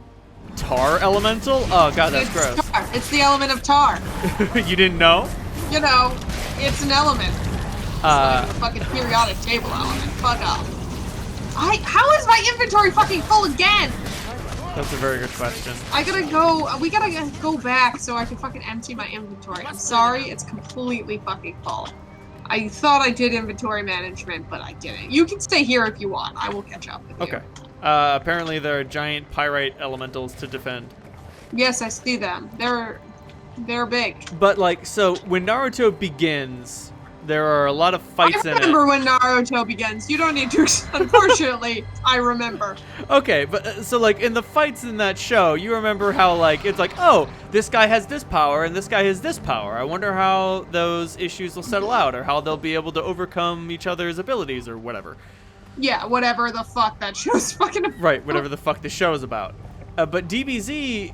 Tar elemental? Oh god, that's It's gross. tar. It's the element of tar. You didn't know? You know, it's an element. It's Uh, like a fucking periodic table element. Fuck off. How is my inventory fucking full again? That's a very good question. We gotta go back so I can fucking empty my inventory. I'm sorry, it's completely fucking full. I thought I did inventory management, but I didn't. You can stay here if you want. I will catch up with you. Okay. Apparently there are giant pyrite elementals to defend. Yes, I see them. They're big. But like, so when Naruto begins, there are a lot of fights I in it. remember when Naruto begins. You don't need to. Unfortunately, I remember. Okay, but so like in the fights in that show, you remember how like it's like, oh, this guy has this power and this guy has this power. I wonder how those issues will settle out or how they'll be able to overcome each other's abilities or whatever. Yeah, whatever the fuck that show's fucking. Right, whatever the fuck the show is about. But DBZ,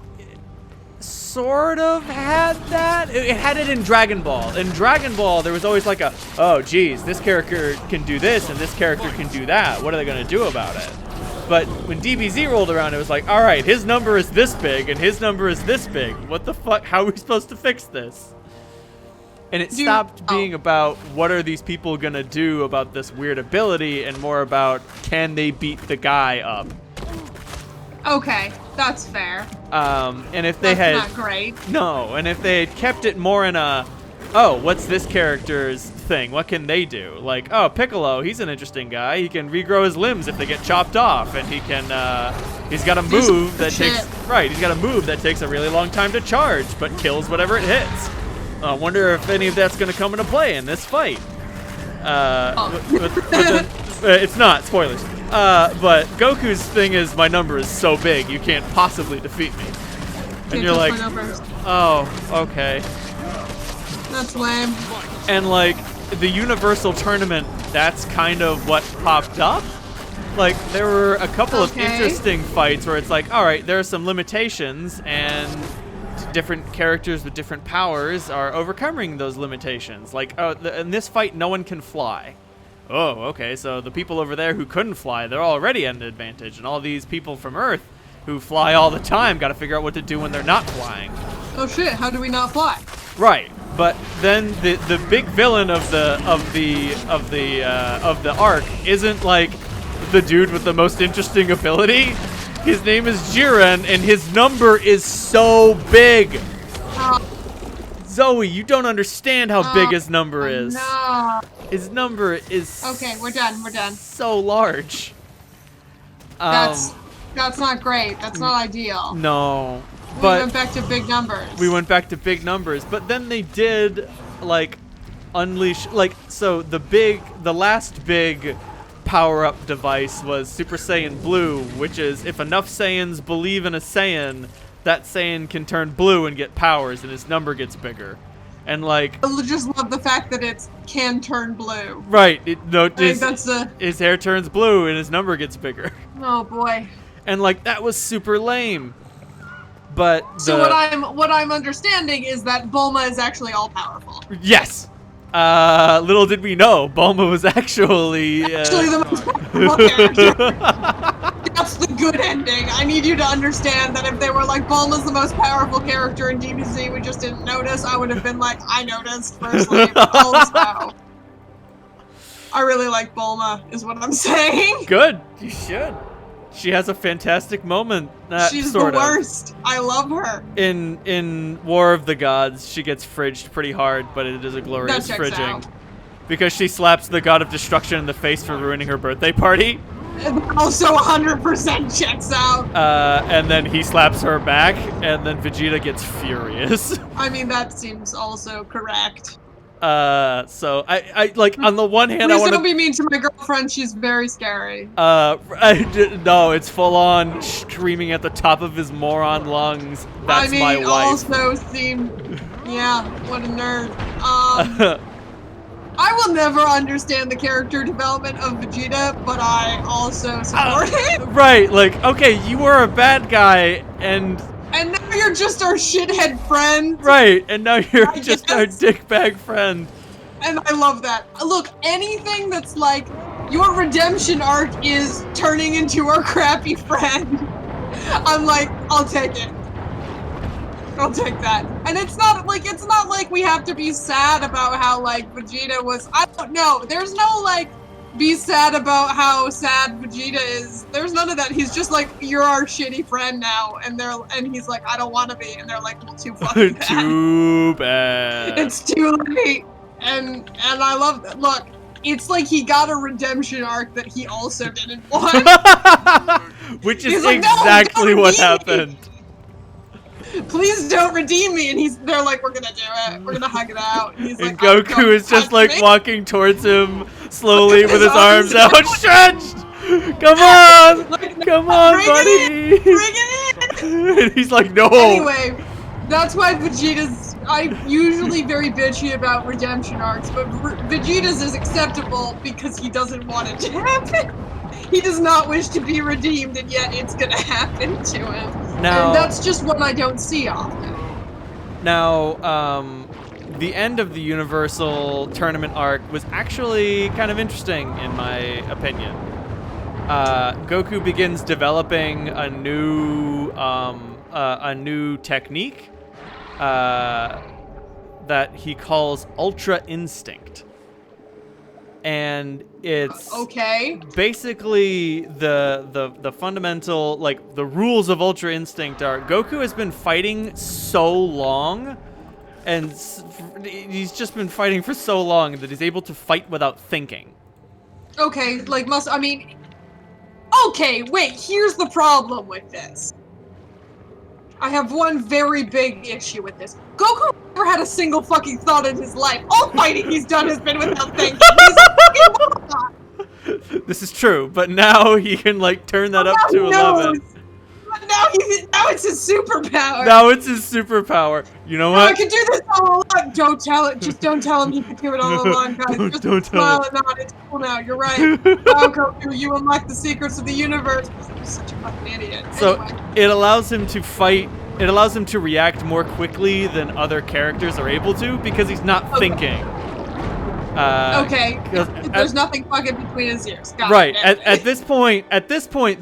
sort of had that. It had it in Dragon Ball. In Dragon Ball, there was always like a, oh, geez, this character can do this and this character can do that. What are they going to do about it? But when DBZ rolled around, it was like, all right, his number is this big and his number is this big. What the fuck? How are we supposed to fix this? And it stopped being about what are these people going to do about this weird ability and more about can they beat the guy up? Okay, that's fair. And if they That's had... not great. No, and if they had kept it more in a, oh, what's this character's thing? What can they do? Like, oh, Piccolo, he's an interesting guy. He can regrow his limbs if they get chopped off, and he can, he's got a move that takes, right, he's got a move that takes a really long time to charge, but kills whatever it hits. I wonder if any of that's going to come into play in this fight. But then, it's not, spoilers. But Goku's thing is, my number is so big, you can't possibly defeat me. And you're like, oh, okay. That's lame. And like, the Universal Tournament, that's kind of what popped up. Like, there were a couple of interesting fights where it's like, all right, there are some limitations, and different characters with different powers are overcoming those limitations. Like, in this fight, no one can fly. Oh, okay, so the people over there who couldn't fly, they're already at an advantage, and all these people from Earth who fly all the time got to figure out what to do when they're not flying. Oh shit! How do we not fly? Right, but then the big villain of the arc isn't like the dude with the most interesting ability. His name is Jiren, and his number is so big. Zoe, you don't understand how big his number is. No. His number is okay. We're done. We're done. So large. That's not great. That's not ideal. No, we but went back to big numbers. We went back to big numbers, but then they did like unleash so the last big power-up device was Super Saiyan Blue, which is if enough Saiyans believe in a Saiyan, that Saiyan can turn blue and get powers, and his number gets bigger. And like, I just love the fact that it can turn blue. Right. His hair turns blue and his number gets bigger. Oh boy. And like, that was super lame. But so what I'm understanding is that Bulma is actually all powerful. Yes. Little did we know, Bulma was actually the most powerful character. That's the good ending. I need you to understand that if they were like, Bulma's the most powerful character in DBZ, we just didn't notice, I would have been like, I noticed firstly. Also, I really like Bulma, is what I'm saying. Good. You should. She has a fantastic moment. She's the worst. I love her. In War of the Gods, she gets fridged pretty hard, but it is a glorious fridging. Out. Because she slaps the God of Destruction in the face for ruining her birthday party. It also 100% checks out. And then he slaps her back, and then Vegeta gets furious. I mean, that seems also correct. So I like, on the one hand, Please don't be mean to my girlfriend. She's very scary. No, it's full on screaming at the top of his moron lungs. That's my wife. Also seem, yeah, what a nerd. I will never understand the character development of Vegeta, but I also support it. Right, like, okay, you were a bad guy, and now you're just our shithead friend. Right, and now you're just our dickbag friend. And I love that. Look, anything that's like, your redemption arc is turning into our crappy friend, I'm like, I'll take it. I'll take that. And it's not like we have to be sad about how like Vegeta was, I don't know. There's no like be sad about how sad Vegeta is. There's none of that. He's just like, you're our shitty friend now, and he's like, I don't want to be, and they're like, well, too fucking bad. Too bad. It's too late. And I love that. Look, it's like he got a redemption arc that he also didn't want. Which is like, exactly what happened. Please don't redeem me, and they're like, we're gonna do it. We're gonna hug it out. And he's like, Goku is just like walking towards him slowly with his arms outstretched. Come on, come on, buddy. Bring it in. And he's like, no. Anyway, that's why I'm usually very bitchy about redemption arcs, but Vegeta's is acceptable because he doesn't want it to happen. He does not wish to be redeemed, and yet it's gonna happen to him. Now, And that's just what I don't see often. Now, the end of the Universal Tournament arc was actually kind of interesting, in my opinion. Goku begins developing a new technique that he calls Ultra Instinct. And it's Okay. basically the fundamental, like, the rules of Ultra Instinct are Goku has been fighting so long, and he's just been fighting for so long that he's able to fight without thinking. Okay, like okay, wait, here's the problem with this. I have one very big issue with this. Goku never had a single fucking thought in his life. All fighting he's done has been without thinking. He's a fucking robot. This is true, but now he can, like, turn that up Now to he 11. knows. Now it's his superpower. Now it's his superpower. You know No, I what? can do this all along. Don't tell it. Just don't tell him he can do it all along, guys. Don't Just tell smile him. and nod. It's cool now. You're right. Wow, Goku, you unlock the secrets of the universe. You're such a fucking idiot. So Anyway. it allows him to fight. It allows him to react more quickly than other characters are able to because he's not Okay. thinking. Okay. 'Cause There's nothing fucking between his ears. Got Right. it. At this point,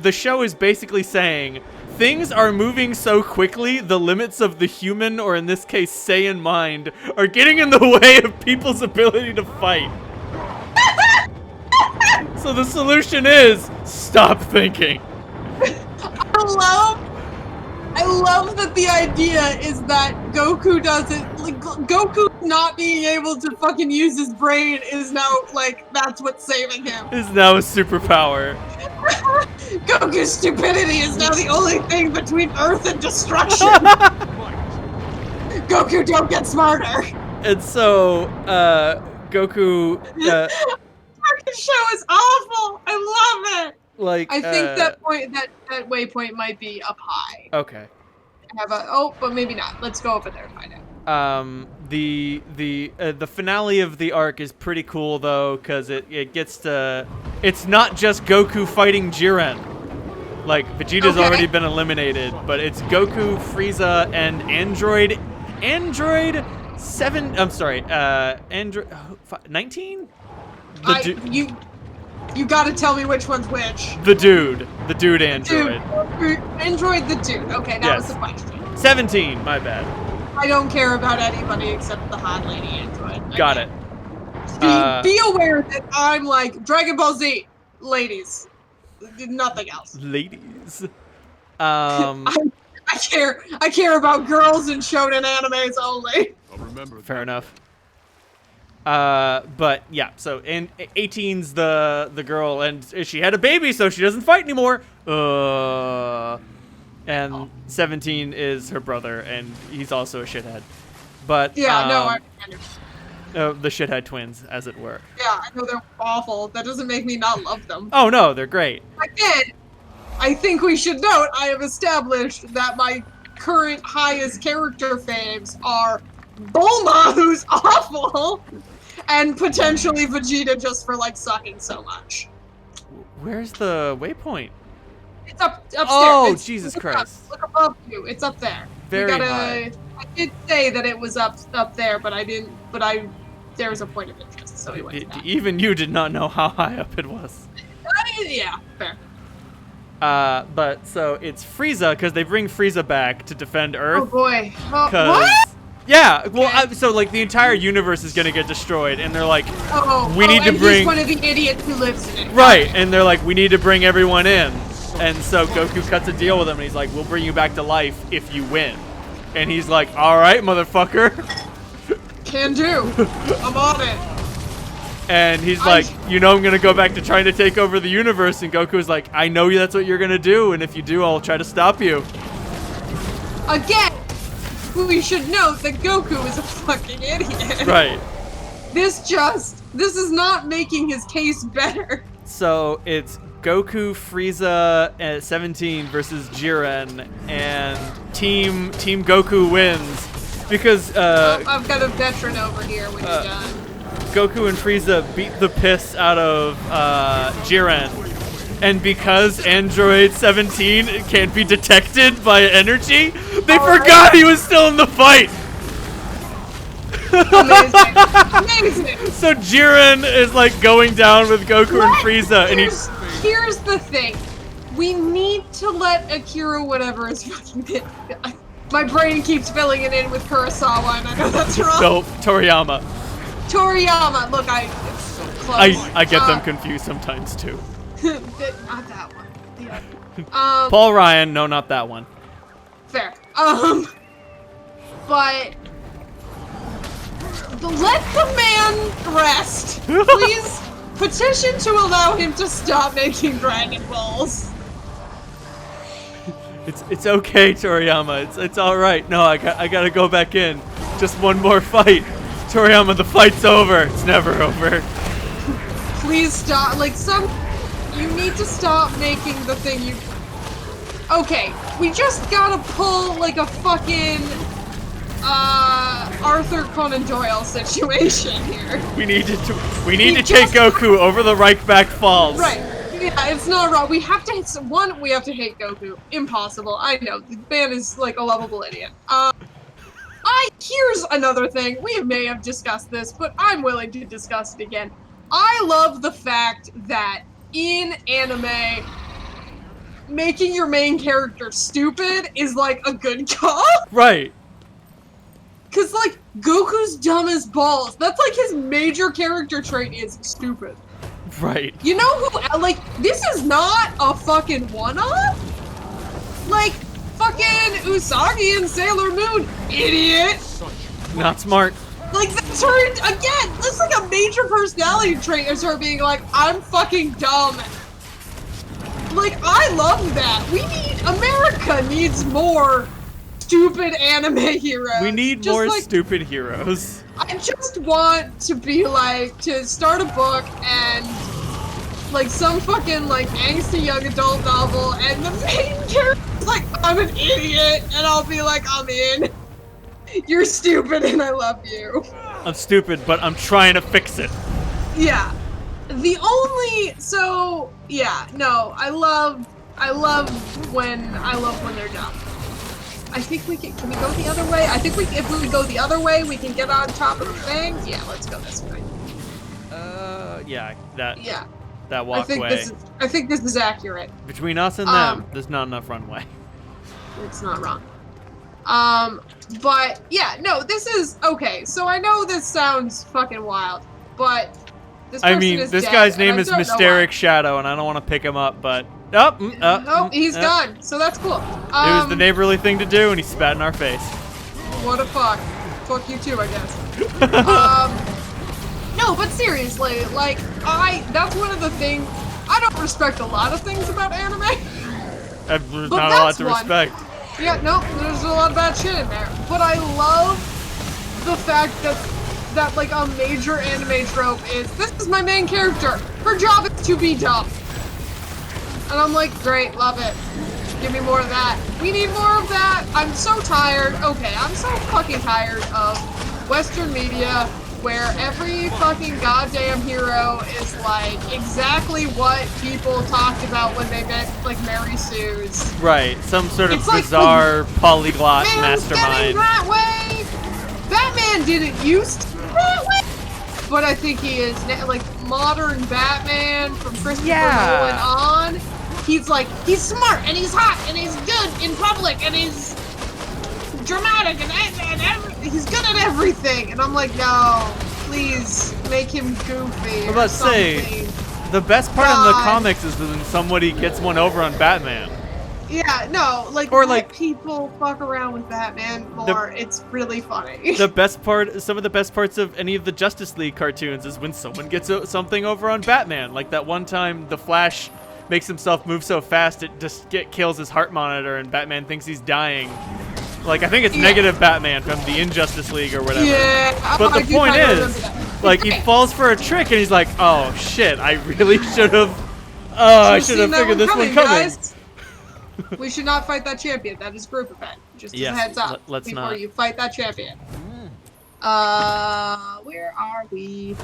the show is basically saying things are moving so quickly, the limits of the human, or in this case, Saiyan mind, are getting in the way of people's ability to fight. So the solution is stop thinking. I love that the idea is that Goku doesn't, like, Goku not being able to fucking use his brain is now, like, that's what's saving him. Is now a superpower. Goku's stupidity is now the only thing between Earth and destruction. Goku, don't get smarter. And so, Goku, Fucking show is awful. I love it. like, I think that waypoint might be up high. Okay. But maybe not. Let's go over there and find out. The finale of the arc is pretty cool though, because it gets to, it's not just Goku fighting Jiren. Like, Vegeta's Okay. already been eliminated, but it's Goku, Frieza, and Android 19? You gotta tell me which one's which. The dude Android. Dude, Android the dude. Okay, that was Yes. the question. 17, my bad. I don't care about anybody except the hot lady Android. Got it. Be aware that I'm like Dragon Ball Z, ladies. Nothing else. Ladies. I care about girls and shonen animes only. I'll remember. Fair enough. But yeah, so and 18's the girl, and she had a baby, so she doesn't fight anymore. And 17 is her brother, and he's also a shithead. But Yeah, no, I understand. the shithead twins, as it were. Yeah, I know they're awful. That doesn't make me not love them. Oh no, they're great. Again, I think we should note I have established that my current highest character faves are Bulma, who's awful, and potentially Vegeta just for like sucking so much. Where's the waypoint? It's upstairs. Oh, It's- Jesus look Christ. Look above you. It's up there. Very we gotta, high. I did say that it was up there, but I didn't. But there was a point of interest, so we went to that. Even you did not know how high up it was. Yeah, fair. But so it's Frieza, because they bring Frieza back to defend Earth. Oh boy. Oh, 'Cause- what? Yeah, well, Okay. so like the entire universe is gonna get destroyed, and they're like, We need to and bring- He's one of the idiots who lives in it. right, and they're like, we need to bring everyone in, and so Goku cuts a deal with him, and he's like, we'll bring you back to life if you win, and he's like, all right, motherfucker, Can do. I'm on it. and he's like, you know, I'm gonna go back to trying to take over the universe, and Goku's like, I know that's what you're gonna do, and if you do, I'll try to stop you. Again, we should note that Goku is a fucking idiot. Right. This is not making his case better. So it's Goku, Frieza, at 17 versus Jiren, and Team Goku wins because I've got a veteran over here when you're done. Goku and Frieza beat the piss out of Jiren, And because Android 17 can't be detected by energy, they forgot he was still in the fight. Amazing. Amazing. So Jiren is like going down with Goku and Frieza, and Here's the thing. We need to let Akira whatever is fucking my brain keeps filling it in with Kurosawa, and I know that's wrong. No, Toriyama. Toriyama. Look, it's so close. I get them confused sometimes too. Not that one. The other. Paul Ryan, no, not that one. Fair. But let the man rest, please. Petition to allow him to stop making Dragon Balls. It's okay, Toriyama. It's all right. No, I gotta go back in. Just one more fight. Toriyama, the fight's over. It's never over. Please stop. You need to stop making the thing you. Okay, we just gotta pull like a fucking Arthur Conan Doyle situation here. We need to take Goku over the Reichback Falls. Right. Yeah, it's not wrong. We have to hit we have to hate Goku. Impossible. I know. The man is like a lovable idiot. Here's another thing. We may have discussed this, but I'm willing to discuss it again. I love the fact that in anime, making your main character stupid is like a good call. Right. Cause like Goku's dumb as balls. That's like his major character trait is stupid. Right. You know who? Like this is not a fucking one-off. Like fucking Usagi and Sailor Moon, idiot. Not smart. Like that's her again. That's like a major personality trait is her being like, I'm fucking dumb. Like I love that. America needs more stupid anime heroes. We need more stupid heroes. I just want to be like, to start a book and like some fucking like angsty young adult novel and the main character's like, I'm an idiot, and I'll be like, I'm in. You're stupid and I love you. I'm stupid, but I'm trying to fix it. Yeah. I love when they're dumb. I think can we go the other way? I think if we go the other way, we can get on top of the thing. Yeah, let's go this way. That walkway. I think this is accurate. Between us and them, there's not enough runway. It's not wrong. But yeah, no, this is okay. So I know this sounds fucking wild, but this person is this dead, guy's name and I is don't know Mysteric why. Shadow, and I don't want to pick him up, but He's gone. So that's cool. It was the neighborly thing to do, and he spat in our face. What a fuck. Fuck you too, I guess. No, but seriously, like, that's one of the things, I don't respect a lot of things about anime. There's not a lot to respect. Yeah, no, there's a lot of bad shit in there. But I love the fact that like a major anime trope is, this is my main character. Her job is to be dumb. And I'm like, great, love it. Give me more of that. We need more of that. I'm so tired. Okay, I'm so fucking tired of Western media where every fucking goddamn hero is like exactly what people talked about when they met like Mary Sue's. Right, some sort of It's like, bizarre polyglot Man's getting mastermind. that way. Batman didn't used to be that way, but I think he is like modern Batman from Christopher Nolan on. He's smart and he's hot and he's good in public and he's dramatic and he's good at everything. And I'm like, no, please make him goofy. I'm about to say, the best part in the comics is when somebody gets one over on Batman. Yeah, no, let people fuck around with Batman more. It's really funny. Some of the best parts of any of the Justice League cartoons is when someone gets something over on Batman. Like that one time the Flash makes himself move so fast it just kills his heart monitor and Batman thinks he's dying. Like, I think it's Negative Batman from the Injustice League or whatever. Yeah, but the point is, like, he falls for a trick and he's like, oh shit, I really should have I should have figured this one coming. Guys. We should not fight that champion. That is group event. Just as a heads up before you fight that champion. Where are we?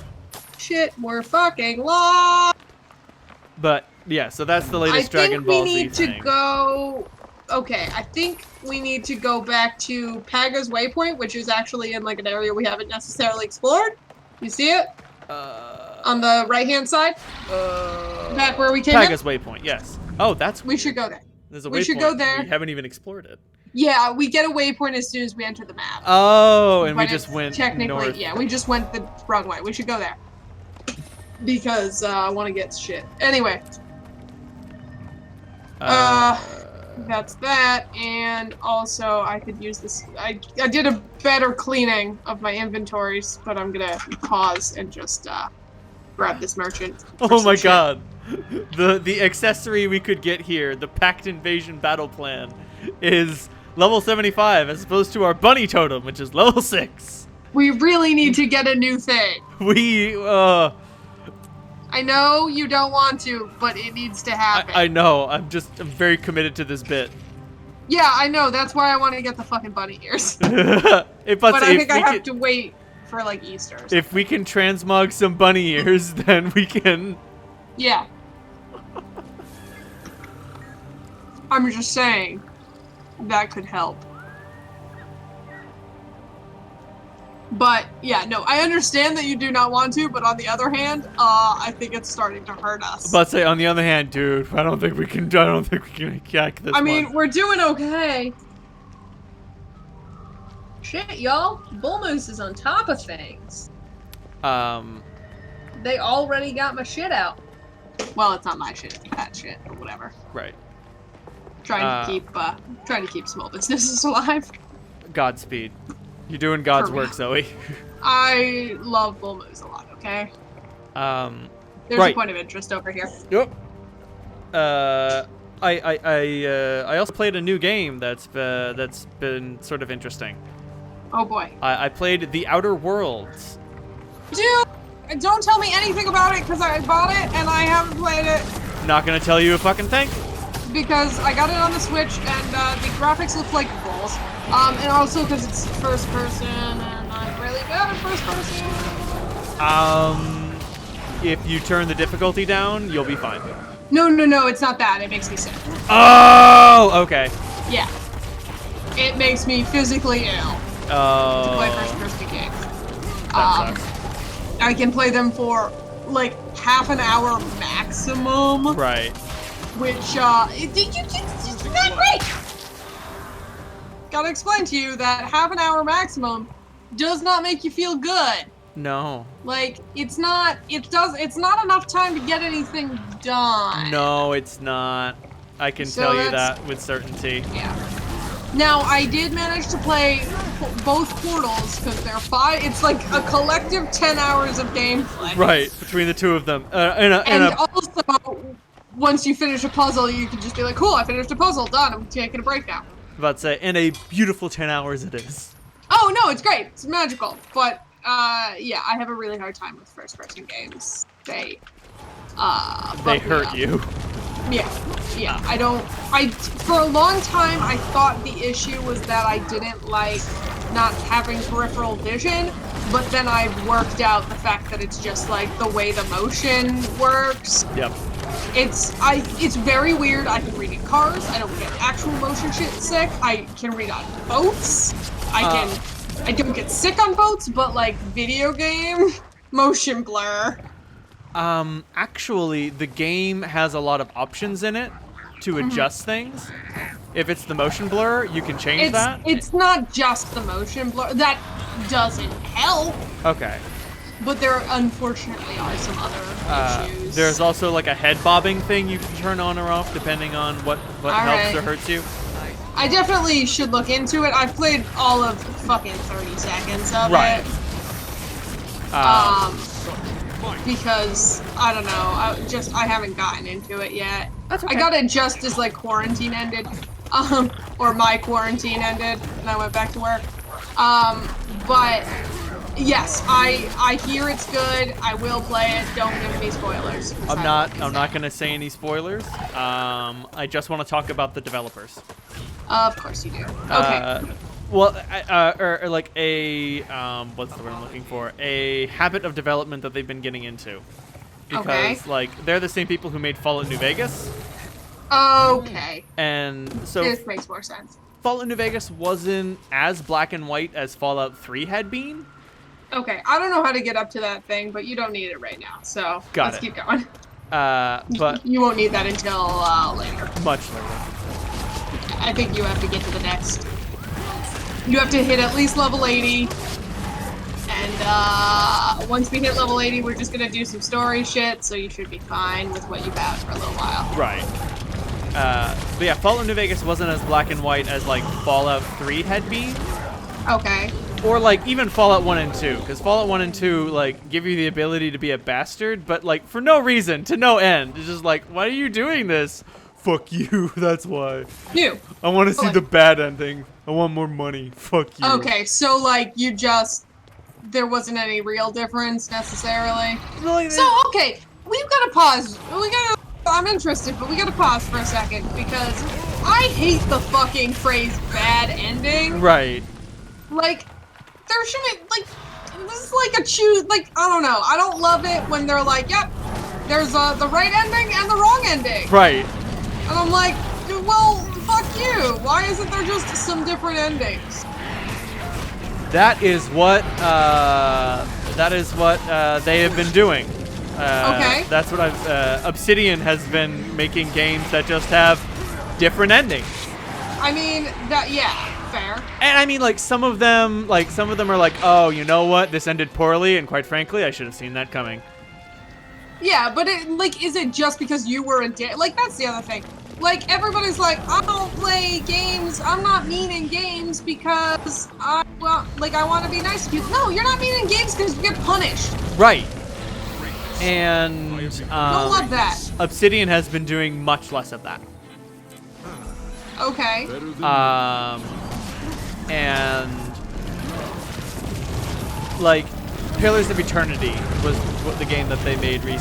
Shit, we're fucking lost. But Yeah, so that's the I latest Dragon think we Ball Z need to thing. go. Okay, I think we need to go back to Paga's Waypoint, which is actually in like an area we haven't necessarily explored. You see it? On the right-hand side? Back where we came in? Paga's Waypoint, yes. Oh, that's We should go there. There's a We waypoint. should go there. We haven't even explored it. Yeah, we get a waypoint as soon as we enter the map. Oh, and we But just it's went technically, north. yeah, we just went the wrong way. We should go there. Because I want to get shit. Anyway. That's that, and also I could use this. I did a better cleaning of my inventories, but I'm gonna pause and just grab this merchant. for Oh some my shit. god. The accessory we could get here, the Pact Invasion Battle Plan, is level 75 as opposed to our bunny totem, which is level 6. We really need to get a new thing. I know you don't want to, but it needs to happen. I know. I'm very committed to this bit. Yeah, I know. That's why I want to get the fucking bunny ears. But But I think I have to wait for like Easter. or If we can transmog some bunny ears, then we can. Yeah. I'm just saying that could help. But yeah, no, I understand that you do not want to, but on the other hand, I think it's starting to hurt us. But say on the other hand, dude, I don't think we can hack this. I mean, one. we're doing okay. Shit, y'all. Bull Moose is on top of things. They already got my shit out. Well, it's not my shit, it's that shit, or whatever. Right. Trying to keep small businesses alive. Godspeed. You're doing God's For work, real. Zoe. I love Bull Moose a lot, okay? There's Right. a point of interest over here. Yep. I also played a new game that's been sort of interesting. Oh boy. I played The Outer Worlds. Dude, don't tell me anything about it because I bought it and I haven't played it Not gonna tell you a fucking thing. because I got it on the Switch and the graphics look like balls. And also because it's first person and I'm really bad at first person. If you turn the difficulty down, you'll be fine. No, it's not that. It makes me sick. Oh, okay. Yeah. It makes me physically ill to play Oh, first person games. that sucks. I can play them for like half an hour maximum. Right. Which, it's not great! Gotta explain to you that half an hour maximum does not make you feel good. No. Like, it's not enough time to get anything done. No, it's not. I can So tell you that's- that with certainty. Yeah. Now, I did manage to play both Portals, because they're 5, it's like a collective 10 hours of gameplay. Right, between the two of them. And also, once you finish a puzzle, you can just be like, cool, I finished a puzzle, done, I'm taking a break now. about to say, and a beautiful 10 hours it is. Oh, no, it's great. It's magical. But, yeah, I have a really hard time with first-person games. They hurt you. Yeah, for a long time, I thought the issue was that I didn't like not having peripheral vision, but then I've worked out the fact that it's just like the way the motion works. Yep. It's very weird. I can read in cars. I don't get actual motion shit sick. I can read on boats. I don't get sick on boats, but like video game motion blur. Actually, the game has a lot of options in it to adjust things. If it's the motion blur, you can change that. It's not just the motion blur. That doesn't help. Okay. But there unfortunately are some other issues. There's also like a head bobbing thing you can turn on or off depending on what helps or hurts you. I definitely should look into it. I've played all of fucking 30 seconds of Right. it. Because I don't know, I haven't gotten into it yet. That's okay. I got it just as like quarantine ended, or my quarantine ended, and I went back to work. But yes, I hear it's good. I will play it. Don't give me spoilers. I'm not gonna say any spoilers. I just want to talk about the developers. Of course you do. Okay. Well, or like a what's the word I'm looking for? A habit of development that they've been getting into because like they're the same people who made Fallout New Vegas, Okay. and so This makes more sense. Fallout New Vegas wasn't as black and white as Fallout 3 had been. Okay, I don't know how to get up to that thing, but you don't need it right now, so Got let's it. keep going. But You won't need that until later. much later. I think you have to get to the next. You have to hit at least level 80. And once we hit level 80, we're just gonna do some story shit, so you should be fine with what you have for a little while. Right. But yeah, Fallout New Vegas wasn't as black and white as like Fallout 3 had been. Okay. Or like even Fallout 1 and 2, because Fallout 1 and 2 like give you the ability to be a bastard, but like for no reason, to no end. It's just like, why are you doing this? Fuck you, that's why. You. I want to see Like- the bad ending. I want more money. Fuck you. Okay, so like you just there wasn't any real difference necessarily. So okay, we've got to pause. I'm interested, but we got to pause for a second because I hate the fucking phrase "bad ending." Right. Like, there shouldn't, like, this is like a choose, like, I don't know. I don't love it when they're like, yep, there's the right ending and the wrong ending. Right. And I'm like, well, fuck you. Why isn't there just some different endings? That is what they have been doing. Okay. That's what Obsidian has been making games that just have different endings. I mean, yeah, fair. And I mean, like some of them are like, oh, you know what? This ended poorly, and quite frankly, I should have seen that coming. Yeah, but is it just because you were a dick? Like, that's the other thing. Like, everybody's like, I don't play games. I'm not mean in games because I want to be nice to people. No, you're not mean in games because you get punished. Right. And Don't love that. Obsidian has been doing much less of that. Okay. And like Pillars of Eternity was what the game that they made when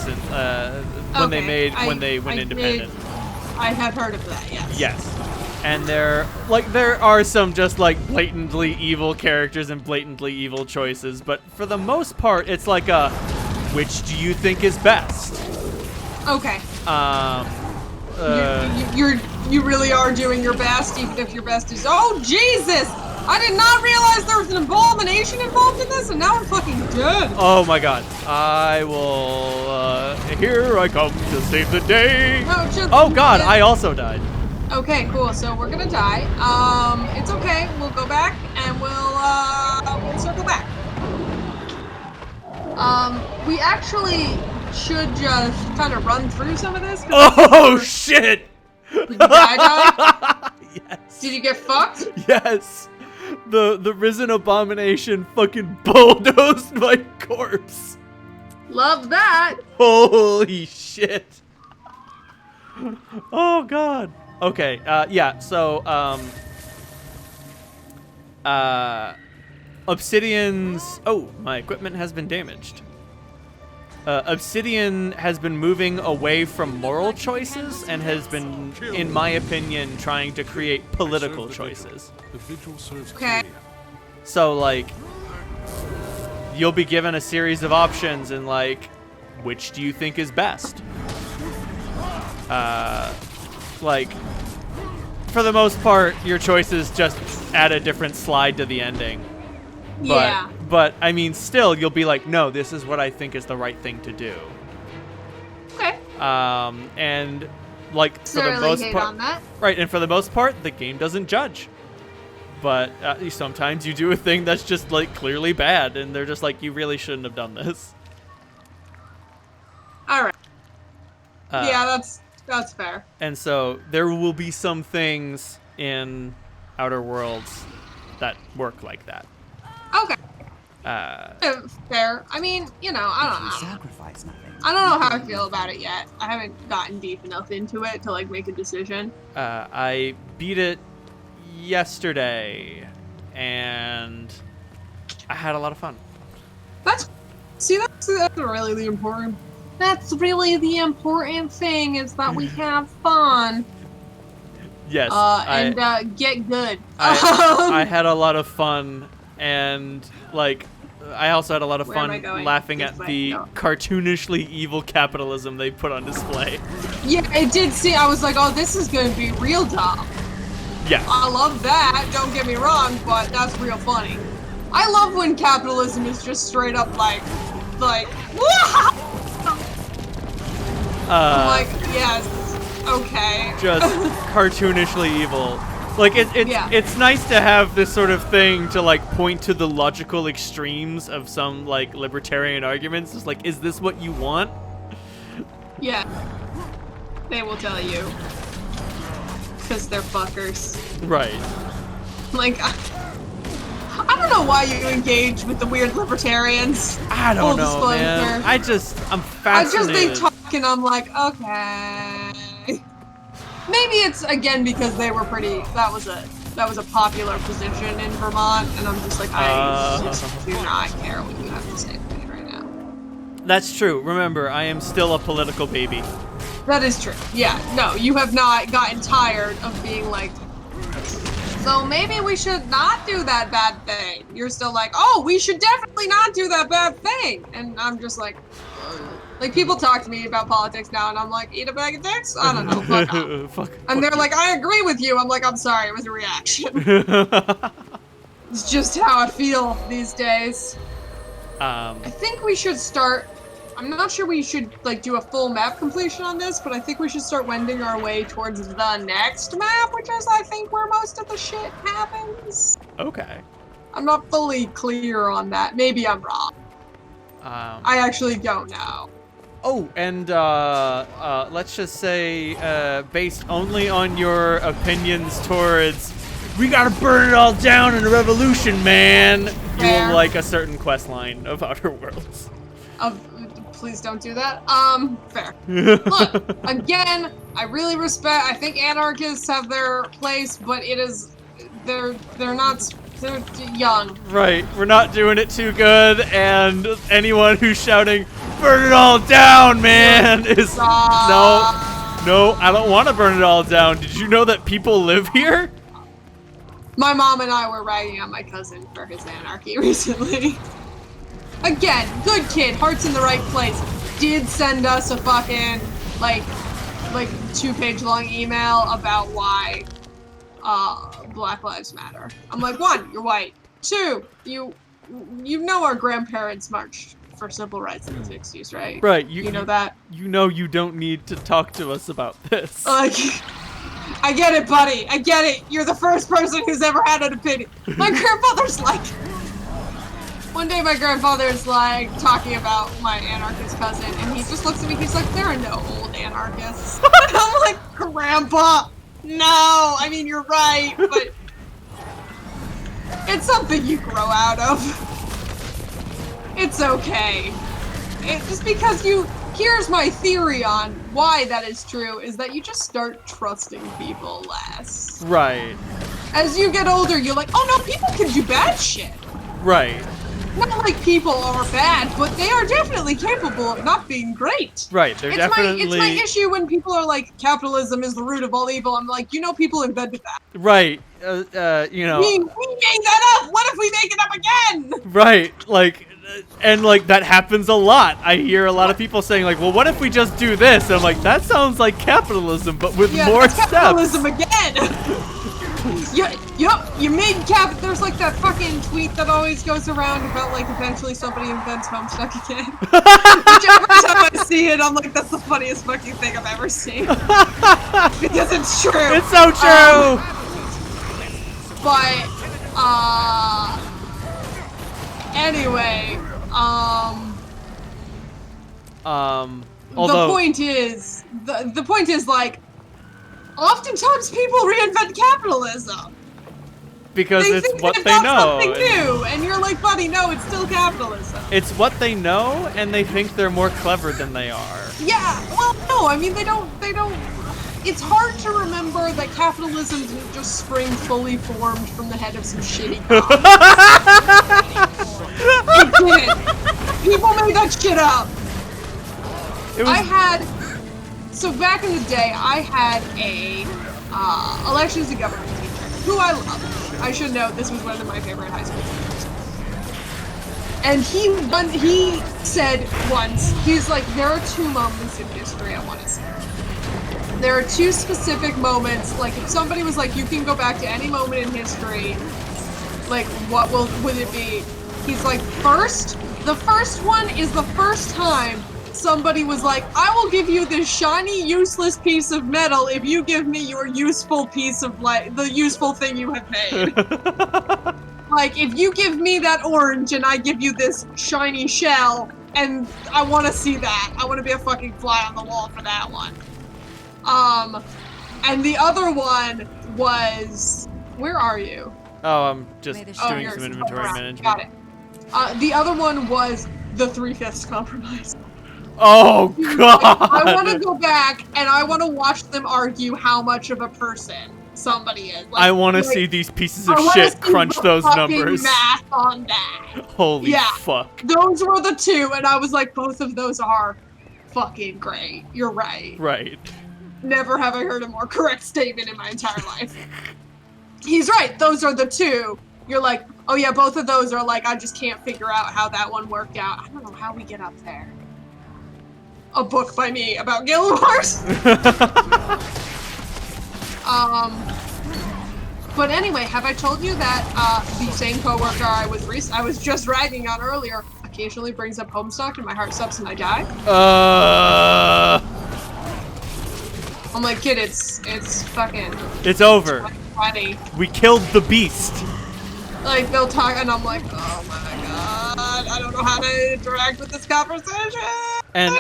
they went independent. I have heard of that, yes. Yes. And there are some just like blatantly evil characters and blatantly evil choices, but for the most part it's like a which do you think is best? Okay. You really are doing your best, even if your best is oh Jesus! I did not realize there was an abomination involved in this, and now I'm fucking dead. Oh my god. I will here I come to save the day. Oh god, I also died. Okay, cool. So we're gonna die. It's okay. We'll go back and we'll circle back. We actually should just kind of run through some of this. Oh shit! Did you die? Yes. Did you get fucked? Yes. The risen abomination fucking bulldozed my corpse. Love that. Holy shit. Oh god. Okay, yeah, so Obsidian's my equipment has been damaged. Obsidian has been moving away from moral choices and has been, in my opinion, trying to create political choices. Okay. So, like, you'll be given a series of options and, like, which do you think is best? Like, for the most part, your choices just add a different slide to the ending. Yeah. But I mean, still, you'll be like, no, this is what I think is the right thing to do. Okay. And like for the Necessarily most hate part, on that. right? And for the most part, the game doesn't judge. But sometimes you do a thing that's just like clearly bad, and they're just like, you really shouldn't have done this. All right. Yeah, that's fair. And so there will be some things in Outer Worlds that work like that. Okay. Fair. I mean, you know, I don't know how I feel about it yet. I haven't gotten deep enough into it to like make a decision. I beat it yesterday, and I had a lot of fun. That's really the important. That's really the important thing is that we have fun. Yes. Get good. I had a lot of fun, and like I also had a lot of Where am I fun going? laughing This at way. the No. cartoonishly evil capitalism they put on display. Yeah, it did see. I was like, oh, this is gonna be real dumb. Yes. I love that. Don't get me wrong, but that's real funny. I love when capitalism is just straight up like, I'm like, yes, okay. Just cartoonishly evil. Like Yeah. it's nice to have this sort of thing to like point to the logical extremes of some like libertarian arguments. It's like, is this what you want? Yeah. They will tell you. Because they're fuckers. Right. Like, I don't know why you engage with the weird libertarians. I Full don't know, man. disclosure. I'm I just fascinated. they talk and I'm like, okay. Maybe it's again because they were pretty. That was a popular position in Vermont, and I'm just like, I just do not care what you have to say to me right now. That's true. Remember, I am still a political baby. That is true. Yeah, no, you have not gotten tired of being like, so maybe we should not do that bad thing. You're still like, oh, we should definitely not do that bad thing. And I'm just like people talk to me about politics now, and I'm like, eat a bag of dicks? I don't know, fuck off. Fuck. And they're like, I agree with you. I'm like, I'm sorry, it was a reaction. It's just how I feel these days. I think we should start. I'm not sure we should like do a full map completion on this, but I think we should start wending our way towards the next map, which is I think where most of the shit happens. Okay. I'm not fully clear on that. Maybe I'm wrong. I actually don't know. Oh, and let's just say, based only on your opinions towards, we gotta burn it all down in a revolution, man. You Fair. will like a certain quest line of Outer Worlds. Please don't do that. Fair. Look, again, I really respect. I think anarchists have their place, but they're young. Right, we're not doing it too good, and anyone who's shouting, burn it all down, man, is no, I don't want to burn it all down. Did you know that people live here? My mom and I were ragging on my cousin for his anarchy recently. Again, good kid, heart's in the right place. Did send us a fucking, like 2-page long email about why, Black Lives Matter. I'm like, 1, you're white. 2, you know our grandparents marched for civil rights in the 60s, right? Right. You know that? You know you don't need to talk to us about this. Like, I get it, buddy. I get it. You're the first person who's ever had an opinion. My grandfather's like... One day my grandfather's like talking about my anarchist cousin, and he just looks at me, he's like, there are no old anarchists. And I'm like, Grandpa, no, I mean, you're right, but it's something you grow out of. It's okay. Just because here's my theory on why that is true, is that you just start trusting people less. Right. As you get older, you're like, oh no, people can do bad shit. Right. Not like people are bad, but they are definitely capable of not being great. Right, they're definitely... It's my issue when people are like, capitalism is the root of all evil. I'm like, people invented that. Right, We made that up! What if we make it up again? Right, like, and like, that happens a lot. I hear a lot of people saying like, well, what if we just do this? And I'm like, that sounds like capitalism, but with more steps. Capitalism again! You made there's like that fucking tweet that always goes around about like eventually somebody invents Homestuck again. Which every time I see it, I'm like, that's the funniest fucking thing I've ever seen. Because it's true. It's so true! Anyway, although... The point is like, oftentimes people reinvent capitalism. Because they it's think what they've they got know. Something new, and you're like, buddy, no, it's still capitalism. It's what they know, and they think they're more clever than they are. Yeah, well, no, I mean, they don't, it's hard to remember that capitalism didn't just spring fully formed from the head of some shitty god. It didn't. People made that shit up. So back in the day, I had a elections and government teacher, who I love. I should note, this was one of my favorite high school teachers. And he said once, he's like, there are 2 moments in history I want to see. There are 2 specific moments, like if somebody was like, you can go back to any moment in history, like what would it be? He's like, the first one is the first time somebody was like, I will give you this shiny, useless piece of metal if you give me your useful piece of the useful thing you have made. Like, if you give me that orange and I give you this shiny shell, and I want to see that. I want to be a fucking fly on the wall for that one. And the other one was, where are you? Oh, I'm just doing some you're inventory around. management. Got it. The other one was the 3/5 compromise. Oh God! I want to go back and I want to watch them argue how much of a person somebody is. Like, I want to see these pieces of I wanna shit see crunch the those fucking numbers. math on that. Holy Yeah. fuck! Those were the 2, and I was like, both of those are fucking great. You're right. Right. Never have I heard a more correct statement in my entire life. He's right. Those are the 2. You're like, oh yeah, both of those are like, I just can't figure out how that one worked out. I don't know how we get up there. A book by me about Guild Wars. But anyway, have I told you that the same coworker I was just ragging on earlier occasionally brings up Homestuck and my heart stops and I die? I'm like, kid, it's fucking... It's over. 2020. We killed the beast. Like, they'll talk and I'm like, oh my god, I don't know how to interact with this conversation. And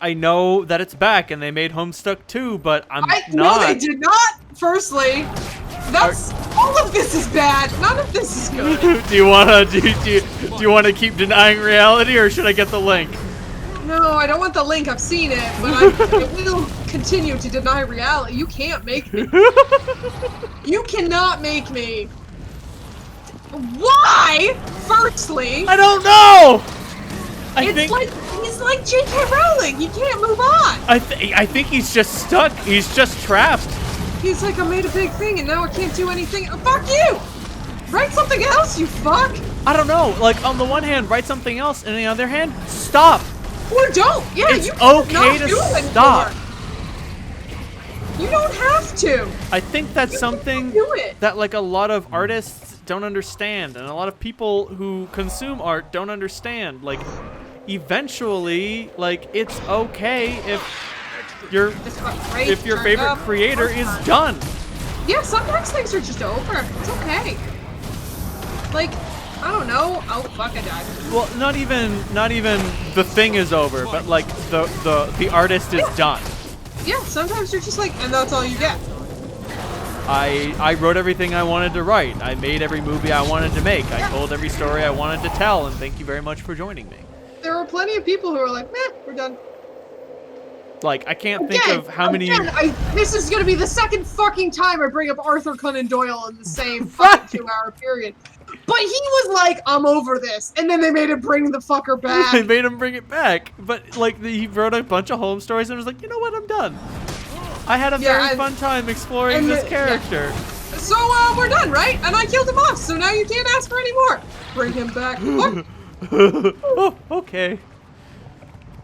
I know that it's back and they made Homestuck 2, but I'm not. No, they did not. Firstly, all of this is bad. None of this is good. Do you wanna keep denying reality, or should I get the link? No, I don't want the link. I've seen it, but I will continue to deny reality. You can't make me. You cannot make me. Why? Firstly, I don't know. He's like J.K. Rowling. He can't move on. I think he's just stuck. He's just trapped. He's like, I made a big thing and now I can't do anything. Fuck you! Write something else, you fuck! I don't know. Like, on the one hand, write something else, and on the other hand, stop. Or don't. Yeah, It's you okay to stop. You don't have to. I think that's You something do it. that like a lot of artists don't understand, and a lot of people who consume art don't understand. Like, eventually, like, it's okay if your favorite creator is done. Yeah, sometimes things are just over. It's okay. Like, I don't know. Oh fuck, I died. Well, not even the thing is over, but like the artist is done. Yeah, sometimes you're just like, and that's all you get. I wrote everything I wanted to write. I made every movie I wanted to make. I told every story I wanted to tell, and thank you very much for joining me. There are plenty of people who are like, meh, we're done. Like, I can't think of how many... This is gonna be the second fucking time I bring up Arthur Conan Doyle in the same fucking 2-hour period. But he was like, I'm over this. And then they made him bring the fucker back. They made him bring it back. But, like, he wrote a bunch of home stories and was like, you know what, I'm done. I had a very fun time exploring this character. Yeah. So, we're done, right? And I killed him off, so now you can't ask for any more. Bring him back. Oh, okay.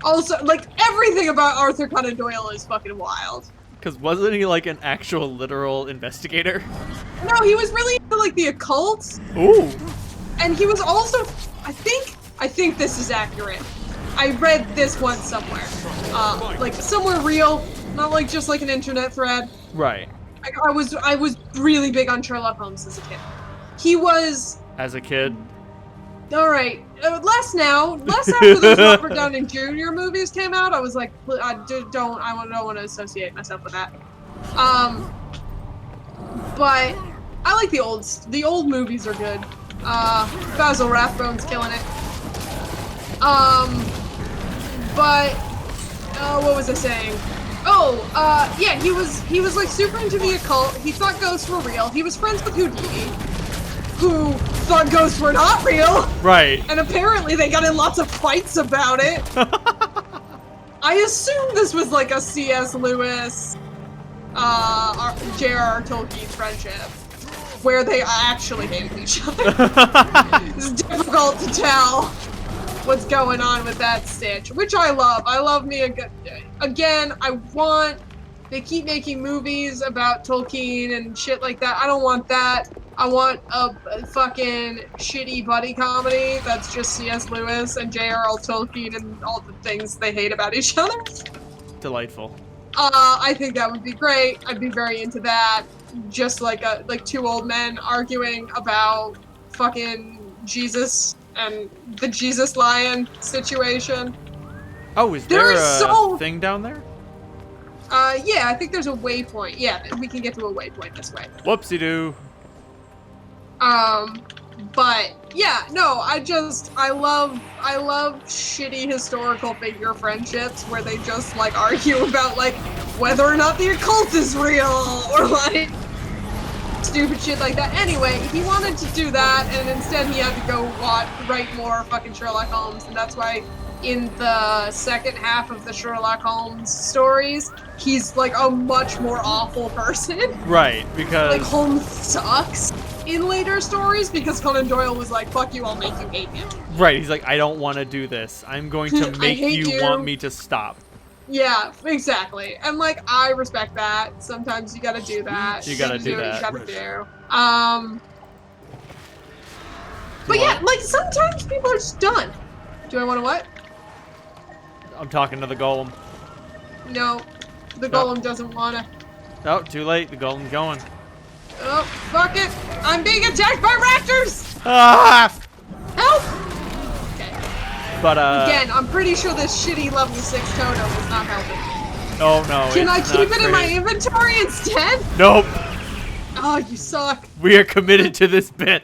Also, like, everything about Arthur Conan Doyle is fucking wild. Because wasn't he, like, an actual literal investigator? No, he was really into, like, the occult. Ooh. And he was also, I think this is accurate. I read this one somewhere. Like, somewhere real, not, like, just, like, an internet thread. Right. I was really big on Sherlock Holmes as a kid. He was... As a kid? Alright, less now. Less after those Robert Downey Jr. movies came out. I was like, I don't want to associate myself with that. But I like the old movies are good. Basil Rathbone's killing it. But what was I saying? Oh, yeah, he was like super into the occult. He thought ghosts were real. He was friends with Houdini, who thought ghosts were not real. Right. And apparently they got in lots of fights about it. I assume this was like a C.S. Lewis, J.R.R. Tolkien friendship, where they actually hated each other. It's difficult to tell. what's going on with that stitch, which I love. I love me a good. Again, they keep making movies about Tolkien and shit like that. I don't want that. I want a fucking shitty buddy comedy that's just C.S. Lewis and J.R.R. Tolkien and all the things they hate about each other. Delightful. I think that would be great. I'd be very into that. Just like two old men arguing about fucking Jesus and the Jesus lion situation. Oh, is there a thing down there? Yeah, I think there's a waypoint. Yeah, we can get to a waypoint this way. Whoopsie-doo. But yeah, no, I love shitty historical figure friendships where they just like argue about like whether or not the occult is real or like stupid shit like that. Anyway, he wanted to do that, and instead he had to go write more fucking Sherlock Holmes, and that's why in the second half of the Sherlock Holmes stories, he's like a much more awful person. Right, because like Holmes sucks in later stories because Conan Doyle was like, fuck you, I'll make you hate him. Right, he's like, I don't want to do this. I'm going to make you want me to stop. Yeah, exactly. And like, I respect that. Sometimes you gotta do that. You gotta do that. You gotta do. But yeah, like sometimes people are just done. Do I want to what? I'm talking to the golem. No, the golem doesn't wanna. Oh, too late. The golem's going. Oh, fuck it! I'm being attacked by raptors! Ah! Help! Okay. But again, I'm pretty sure this shitty level 6 totem is not helping. Oh no. Can I keep it in my inventory instead? Nope. Oh, you suck. We are committed to this bit.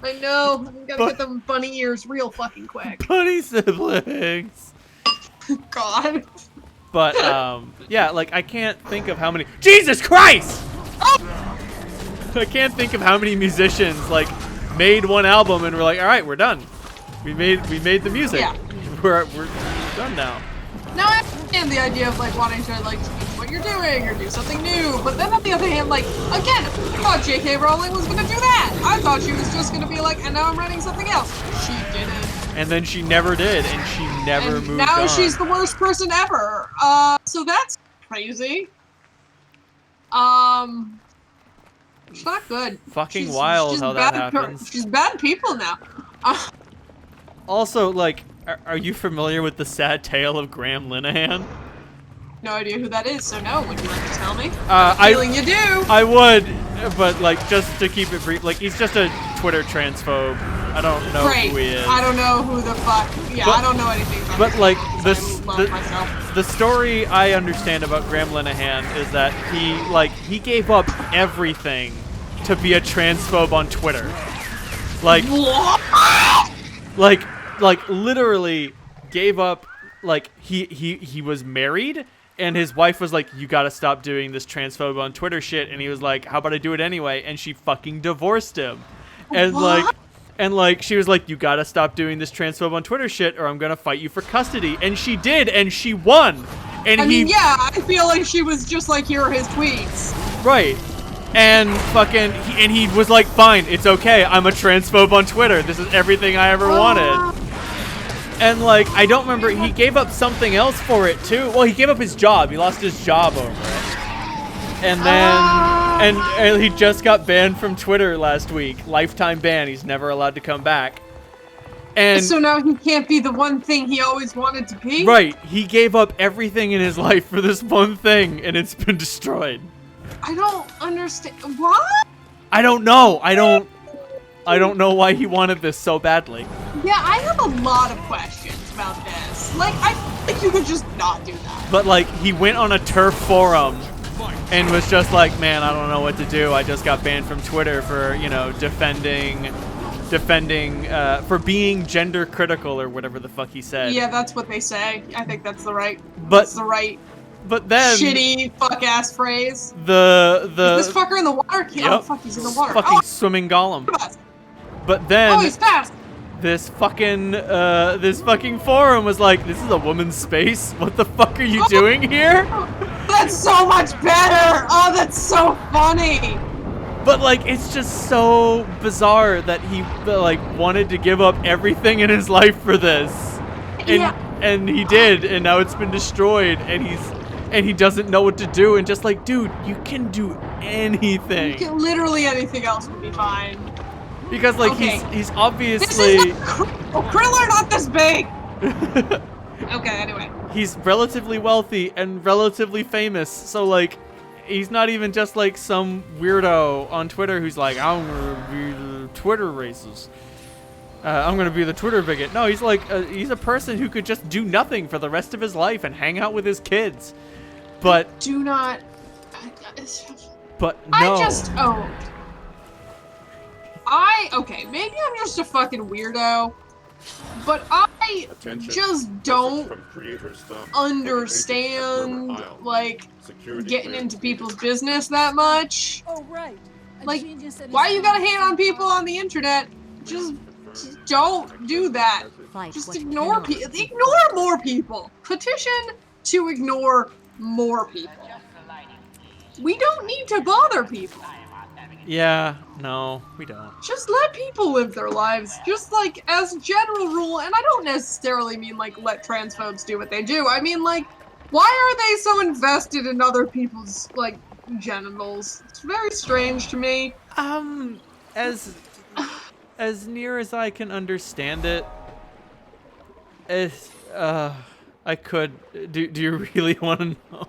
I know. I'm gonna get them bunny ears real fucking quick. Bunny siblings. God. But yeah, like I can't think of how many. Jesus Christ! Oh! I can't think of how many musicians like made one album and were like, all right, we're done. We made the music. Yeah. We're done now. Now I understand the idea of like wanting to like change what you're doing or do something new, but then on the other hand, like again, I thought J.K. Rowling was gonna do that. I thought she was just gonna be like, and now I'm writing something else. She didn't. And then she never did, and she never moved on. Now she's the worst person ever. So that's crazy. It's not good. Fucking wild how that happens. She's bad people now. Also, like, are you familiar with the sad tale of Graham Linehan? No idea who that is, so no. Would you like to tell me? Feeling you do. I would, but like, just to keep it brief, like, he's just a Twitter transphobe. I don't know who he is. I don't know who the fuck. Yeah, I don't know anything about But him, like, the story I understand about Graham Linehan is that he gave up everything to be a transphobe on Twitter. Like, like literally gave up. Like he was married, and his wife was like, "You gotta stop doing this transphobe on Twitter shit," and he was like, "How about I do it anyway?" And she fucking divorced him, and What? like she was like, "You gotta stop doing this transphobe on Twitter shit, or I'm gonna fight you for custody." And she did, and she won. And I mean, yeah, I feel like she was just like, here are his tweets. Right. And fucking, he was like, fine, it's okay. I'm a transphobe on Twitter. This is everything I ever wanted. And like, I don't remember, he gave up something else for it too. Well, he gave up his job. He lost his job over it. And then, and he just got banned from Twitter last week. Lifetime ban. He's never allowed to come back. And so now he can't be the one thing he always wanted to be? Right. He gave up everything in his life for this one thing, and it's been destroyed. I don't understand. What? I don't know. I don't know why he wanted this so badly. Yeah, I have a lot of questions about this. Like, I think you could just not do that. But like, he went on a turf forum and was just like, man, I don't know what to do. I just got banned from Twitter for, you know, defending for being gender critical or whatever the fuck he said. Yeah, that's what they say. I think that's the right. But that's the right. But then shitty fuck ass phrase. Is this fucker in the water? Yep, Oh fuck, he's in the water. Fucking swimming golem. But then he's fast. This fucking forum was like, this is a woman's space. What the fuck are you doing here? That's so much better. Oh, that's so funny. But like, it's just so bizarre that he like wanted to give up everything in his life for this. And he did, and now it's been destroyed, and he doesn't know what to do, and just like, dude, you can do anything. Literally anything else would be fine. Because like Okay. he's This obviously is not krill are not this big. Okay, anyway. he's relatively wealthy and relatively famous, so like he's not even just like some weirdo on Twitter who's like, I'm gonna be the Twitter racist. I'm gonna be the Twitter bigot. No, he's like he's a person who could just do nothing for the rest of his life and hang out with his kids. But Do not. no. Okay, maybe I'm just a fucking weirdo, but I just don't understand, like, getting into people's business that much. Oh, right. Like, why you gotta hate on people on the internet? Just don't do that. Fight Just what ignore cannot people. be Ignore more people. Petition to ignore more people. We don't need to bother people. Yeah, no, we don't. Just let people live their lives. Just like as a general rule, and I don't necessarily mean like let transphobes do what they do. I mean like, why are they so invested in other people's like genitals? It's very strange to me. As near as I can understand it, I could. Do you really want to know?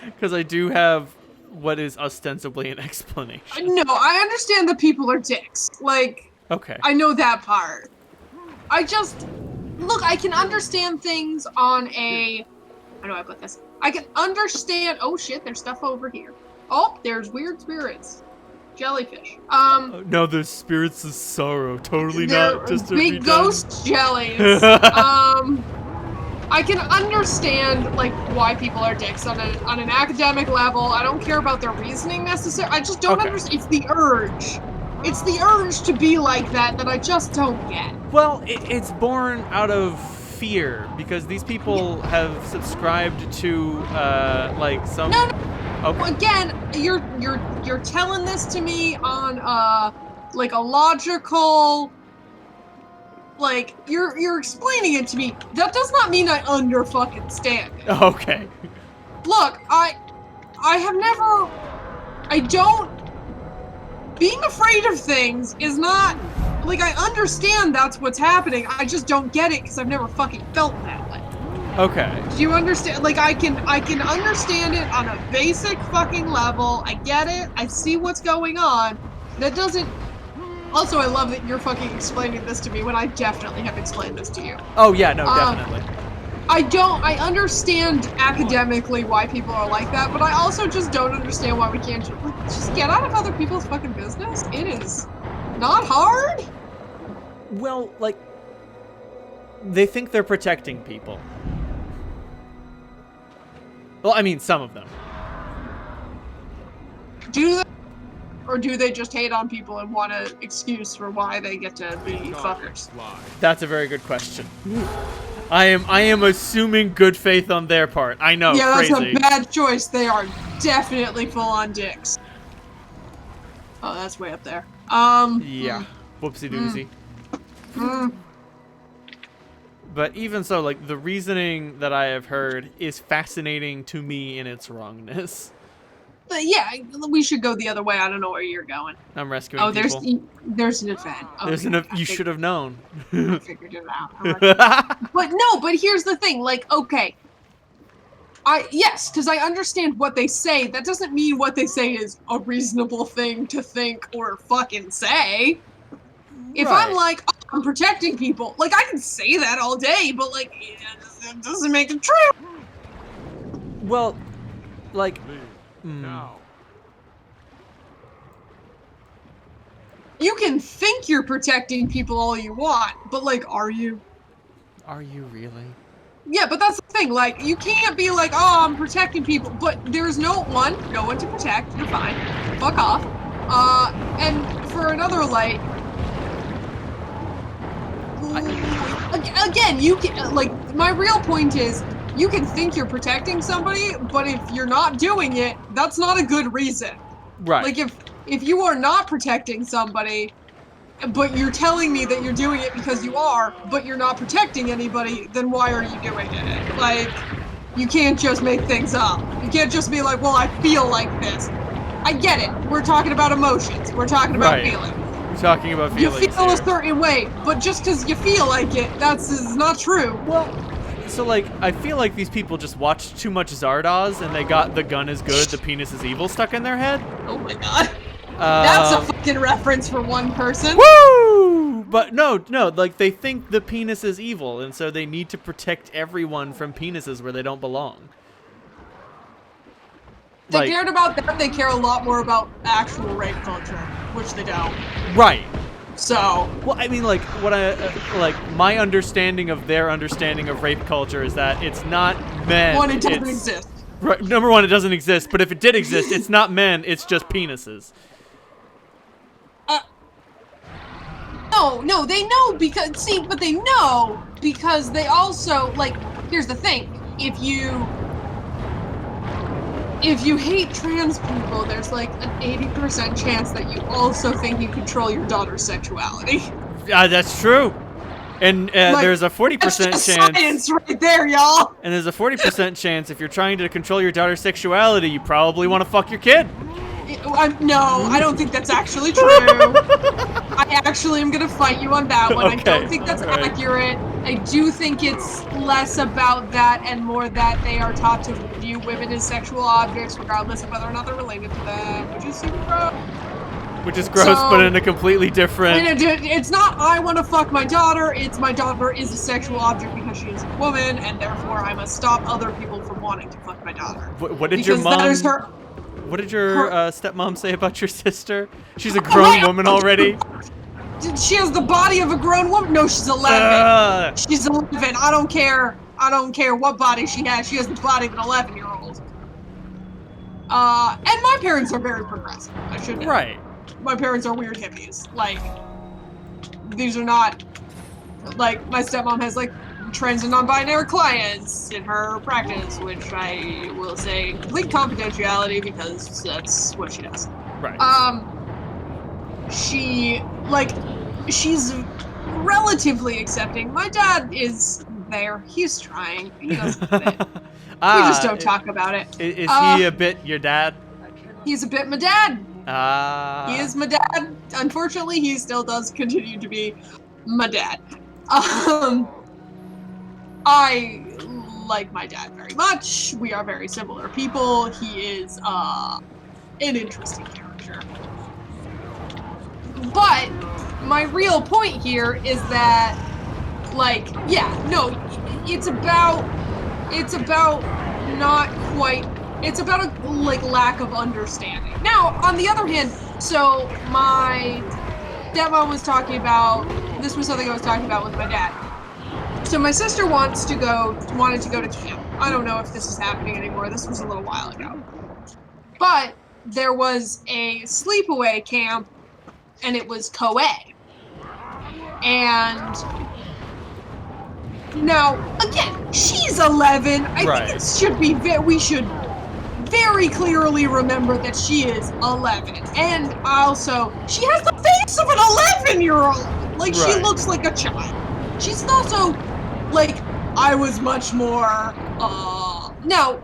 Because I do have what is ostensibly an explanation. No, I understand that people are dicks. Like, Okay. I know that part. I just look. I can understand things on a. How do I put this? I can understand. Oh shit! There's stuff over here. Oh, there's weird spirits. Jellyfish. No, there's spirits of sorrow. Totally They're not just a big redone- ghost jellies. I can understand like why people are dicks on an academic level. I don't care about their reasoning necessarily. I just don't Okay. understand. It's the urge. It's the urge to be like that I just don't get. Well, it's born out of fear because these people have subscribed to like some. No. Okay. Again, you're telling this to me on like a logical. Like you're explaining it to me. That does not mean I under fucking stand it. Okay. Look, I have never. I don't. Being afraid of things is not. Like, I understand that's what's happening. I just don't get it because I've never fucking felt that way. Okay. Do you understand? Like, I can understand it on a basic fucking level. I get it. I see what's going on. That doesn't. Also, I love that you're fucking explaining this to me when I definitely have explained this to you. Oh yeah, no, definitely. I understand academically why people are like that, but I also just don't understand why we can't just get out of other people's fucking business. It is not hard. Well, like, they think they're protecting people. Well, I mean, some of them. Do they? Or do they just hate on people and want an excuse for why they get to be fuckers? That's a very good question. I am assuming good faith on their part. I know, Yeah, crazy. that's a bad choice. They are definitely full-on dicks. Oh, that's way up there. Yeah. Whoopsie doozy. Mm. But even so, like, the reasoning that I have heard is fascinating to me in its wrongness. But yeah, we should go the other way. I don't know where you're going. I'm rescuing Oh, people. there's an event. There's Okay, you should have known. I figured it out. But here's the thing. Like, okay, yes, because I understand what they say. That doesn't mean what they say is a reasonable thing to think or fucking say. If I'm Right. like, oh, I'm protecting people, like I can say that all day, but like, it doesn't make it true. Well, like, Now. You can think you're protecting people all you want, but like, are you? are you really? Yeah, but that's the thing. Like, you can't be like, oh, I'm protecting people, but there's no one to protect. You're fine. Fuck off. And for another, like, again, you can, like, my real point is, you can think you're protecting somebody, but if you're not doing it, that's not a good reason. Right. Like, if you are not protecting somebody, but you're telling me that you're doing it because you are, but you're not protecting anybody, then why are you doing it? Like, you can't just make things up. You can't just be like, well, I feel like this. I get it. We're talking about emotions. We're talking about Right. feelings. We're talking about You feelings feel here. a certain way, but just because you feel like it, is not true. Well, so like, I feel like these people just watched too much Zardoz and they got the gun is good, the penis is evil stuck in their head. Oh my god. That's a fucking reference for one person. Woo! But no, like they think the penis is evil, and so they need to protect everyone from penises where they don't belong. They cared about that. They care a lot more about actual rape culture, which they don't. Right. So. Well, I mean, like what my understanding of their understanding of rape culture is that it's not men. One, it doesn't exist. Right. Number one, it doesn't exist. But if it did exist, it's not men. It's just penises. No, they know because, but they know because they also, like, here's the thing, if you hate trans people, there's like an 80% chance that you also think you control your daughter's sexuality. That's true. And there's a 40% that's chance. Science right there, y'all. And there's a 40% chance if you're trying to control your daughter's sexuality, you probably want to fuck your kid. No, I don't think that's actually true. I actually am gonna fight you on that one. Okay. I don't think that's accurate. I do think it's less about that and more that they are taught to view women as sexual objects, regardless of whether or not they're related to them, which is super gross. Which is gross, but in a completely different. It's not I want to fuck my daughter. It's my daughter is a sexual object because she is a woman, and therefore I must stop other people from wanting to fuck my daughter. What did your mom? That is her. What did your stepmom say about your sister? She's a grown woman already. She has the body of a grown woman. No, she's 11. She's 11. I don't care. I don't care what body she has. She has the body of an 11-year-old. And my parents are very progressive. I should know. Right. My parents are weird hippies. Like, these are not. Like, my stepmom has like trans and non-binary clients in her practice, which I will say complete confidentiality because that's what she does. Right. She's relatively accepting. My dad is there. He's trying. He doesn't fit. We just don't talk about it. Is he a bit your dad? He's a bit my dad. He is my dad. Unfortunately, he still does continue to be my dad. I like my dad very much. We are very similar people. He is an interesting character. But my real point here is that, like, yeah, no, it's about not quite. It's about a lack of understanding. Now, on the other hand, so my stepmom was talking about. This was something I was talking about with my dad. So my sister wanted to go to camp. I don't know if this is happening anymore. This was a little while ago. But there was a sleepaway camp, and it was co-ed. And now, again, she's 11. I think it should be we should very clearly remember that she is 11. And also, she has the face of an 11-year-old. Like, she looks like a child. She's also, like, I was much more, now,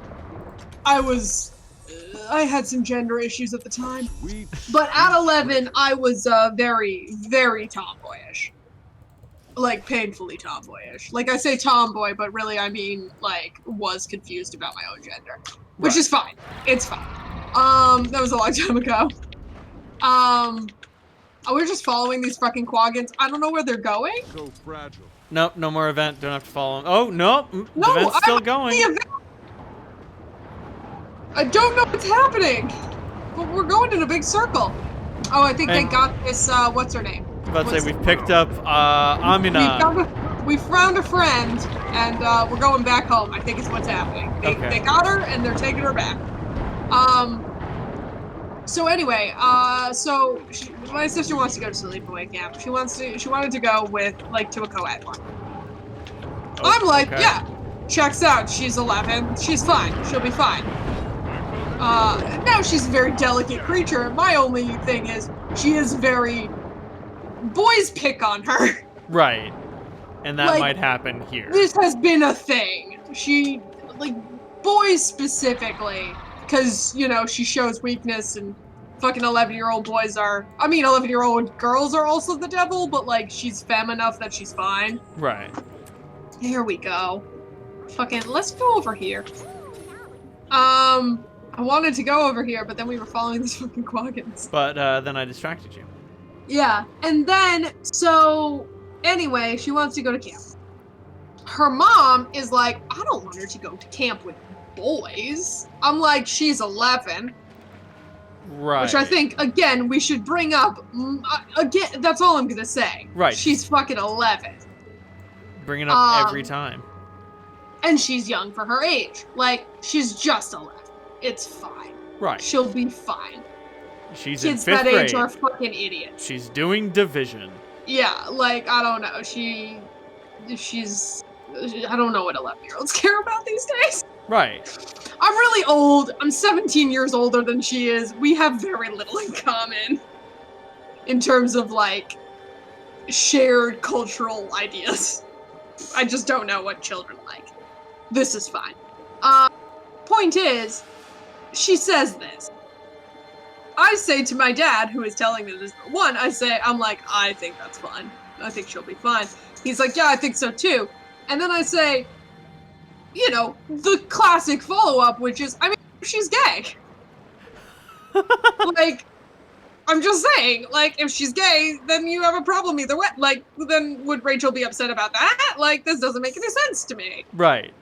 I had some gender issues at the time, but at 11, I was, very, very tomboyish. Like, painfully tomboyish. Like, I say tomboy, but really I mean, like, was confused about my own gender. Which is fine. It's fine. That was a long time ago. We're just following these fucking quaggins. I don't know where they're going. So fragile. Nope, no more event. Don't have to follow him. Oh, no. No, The event's still going. The event. I don't know what's happening. But we're going in a big circle. Oh, I think they got this, what's her name? I was about to say, we've picked up, Amina. We found a friend, and, we're going back home, I think is what's happening. They got her, and they're taking her back. So anyway, my sister wants to go to sleepaway camp. She wanted to go with, like, to a co-ed one. I'm like, yeah, checks out. She's 11. She's fine. She'll be fine. Now she's a very delicate creature. My only thing is, she is very boys pick on her. Right. And that Like, might happen here. This has been a thing. She, like, boys specifically, because, you know, she shows weakness and fucking 11-year-old boys are, 11-year-old girls are also the devil, but, like, she's femme enough that she's fine. Right. Here we go. Fucking, let's go over here. I wanted to go over here, but then we were following these fucking quaggins. But then I distracted you. Yeah, and then, so, anyway, she wants to go to camp. Her mom is like, I don't want her to go to camp with boys. I'm like, she's 11. Right. Which I think, again, we should bring up. Again, that's all I'm gonna say. Right. She's fucking 11. Bring it up every time. And she's young for her age. Like, she's just 11. It's fine. Right. She'll be fine. She's Kids in 5th that grade. age are fucking idiots. She's doing division. Yeah, like, I don't know. I don't know what 11-year-olds care about these days. Right. I'm really old. I'm 17 years older than she is. We have very little in common in terms of, like, shared cultural ideas. I just don't know what children like. This is fine. Point is, she says this. I say to my dad, who is telling me this, I'm like, I think that's fine. I think she'll be fine. He's like, yeah, I think so too. And then I say, you know, the classic follow-up, which is, she's gay. Like, I'm just saying, like, if she's gay, then you have a problem either way. Like, then would Rachel be upset about that? Like, this doesn't make any sense to me. Right.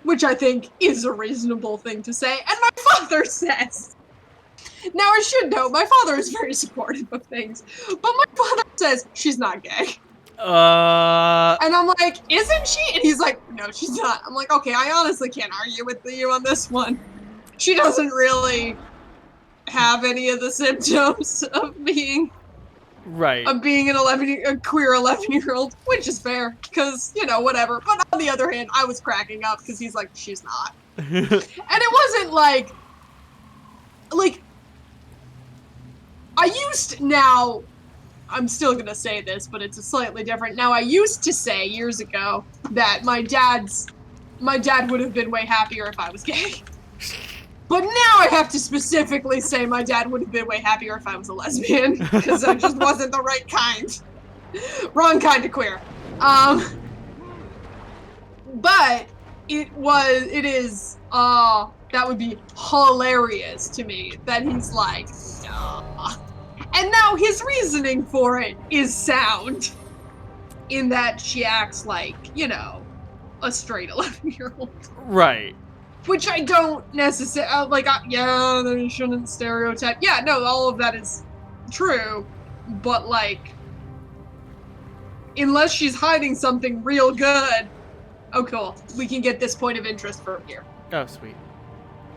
Which I think is a reasonable thing to say. And my father says, now I should know, my father is very supportive of things, but my father says she's not gay. And I'm like, isn't she? And he's like, no, she's not. I'm like, okay, I honestly can't argue with you on this one. She doesn't really have any of the symptoms of being right. a queer 11-year-old, which is fair, because, you know, whatever. But on the other hand, I was cracking up because he's like, she's not. And it wasn't like, I'm still gonna say this, but it's a slightly different. Now, I used to say years ago that my dad would have been way happier if I was gay. But now I have to specifically say my dad would have been way happier if I was a lesbian, because I just wasn't the right kind. Wrong kind of queer. But that would be hilarious to me that he's like, nah. And now his reasoning for it is sound, in that she acts like, you know, a straight 11-year-old. Right. Which I don't necessarily, they shouldn't stereotype. Yeah, no, all of that is true, but, like, unless she's hiding something real good, oh, cool, we can get this point of interest from here. Oh, sweet.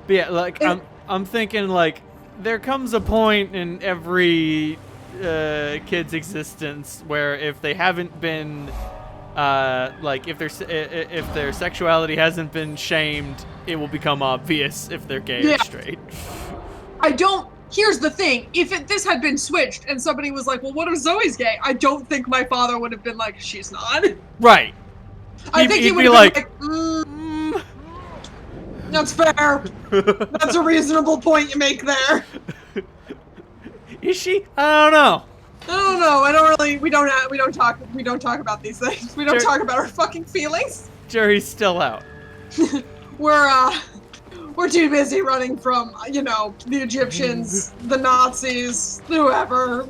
But yeah, like, I'm thinking, like, there comes a point in every kid's existence where if they haven't been, if their sexuality hasn't been shamed, it will become obvious if they're gay or straight. Here's the thing, if this had been switched and somebody was like, well, what if Zoe's gay? I don't think my father would have been like, she's not. Right. I think he would have been like, that's fair. That's a reasonable point you make there. Is she? I don't know. We don't talk about these things. We don't talk about our fucking feelings. Jerry's still out. We're too busy running from, you know, the Egyptians, the Nazis, whoever.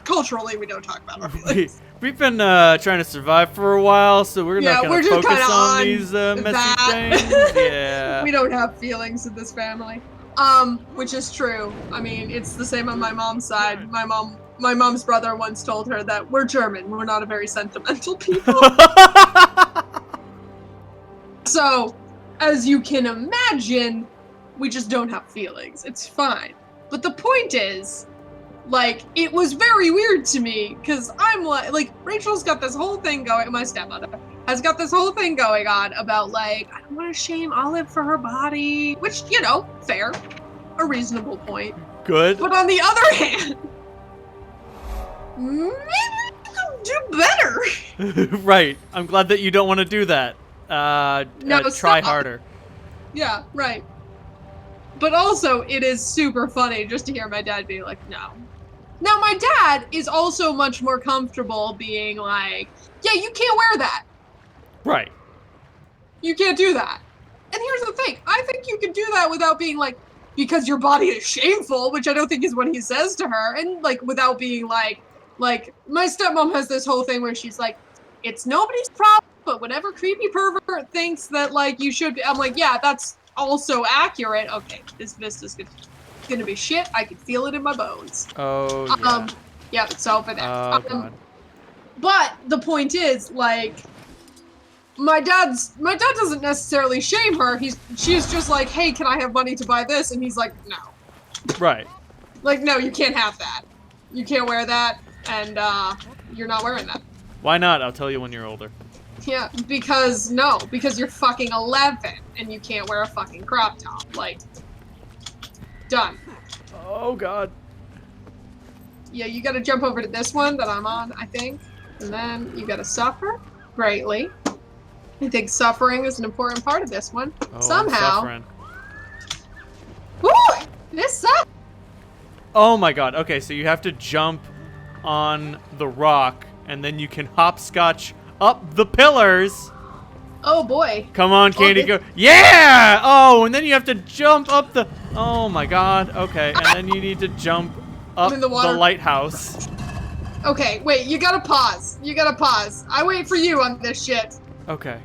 Culturally, we don't talk about our feelings. We've been trying to survive for a while, so we're not going to focus on these messy things. Yeah. We don't have feelings in this family. Which is true. I mean, it's the same on my mom's side. My mom's brother once told her that we're German. We're not a very sentimental people. So, as you can imagine, we just don't have feelings. It's fine. But the point is, like, it was very weird to me, because I'm like, Rachel's got this whole thing going, my stepmother has got this whole thing going on about, like, I don't want to shame Olive for her body, which, you know, fair, a reasonable point. Good. But on the other hand, Maybe you could do better. Right. I'm glad that you don't want to do that. No, try stop. harder. Yeah, right. But also, it is super funny just to hear my dad be like, no. Now, my dad is also much more comfortable being like, yeah, you can't wear that. Right. You can't do that. And here's the thing. I think you can do that without being like, because your body is shameful, which I don't think is what he says to her. And like, without being like, my stepmom has this whole thing where she's like, it's nobody's problem, but whatever creepy pervert thinks that like you should be, I'm like, yeah, that's also accurate. Okay, this vista's gonna be shit. I can feel it in my bones. Oh, yeah. Yeah, it's over there. Oh, God. But the point is, like, my dad doesn't necessarily shame her. She's just like, hey, can I have money to buy this? And he's like, no. Right. Like, no, you can't have that. You can't wear that, and you're not wearing that. Why not? I'll tell you when you're older. Yeah, because you're fucking 11 and you can't wear a fucking crop top. Like, done. Oh, God. Yeah, you gotta jump over to this one that I'm on, I think. And then you gotta suffer greatly. I think suffering is an important part of this one. Oh, Somehow. I'm suffering. Woo! This sucks! Oh, my God. Okay, so you have to jump on the rock, and then you can hopscotch up the pillars. Oh, boy. Come on, Candy, go. Yeah! Oh, and then you have to jump up the... Oh, my God. Okay, and then you need to jump up in the water. the lighthouse. Okay, wait, you gotta pause. You gotta pause. I wait for you on this shit. Okay.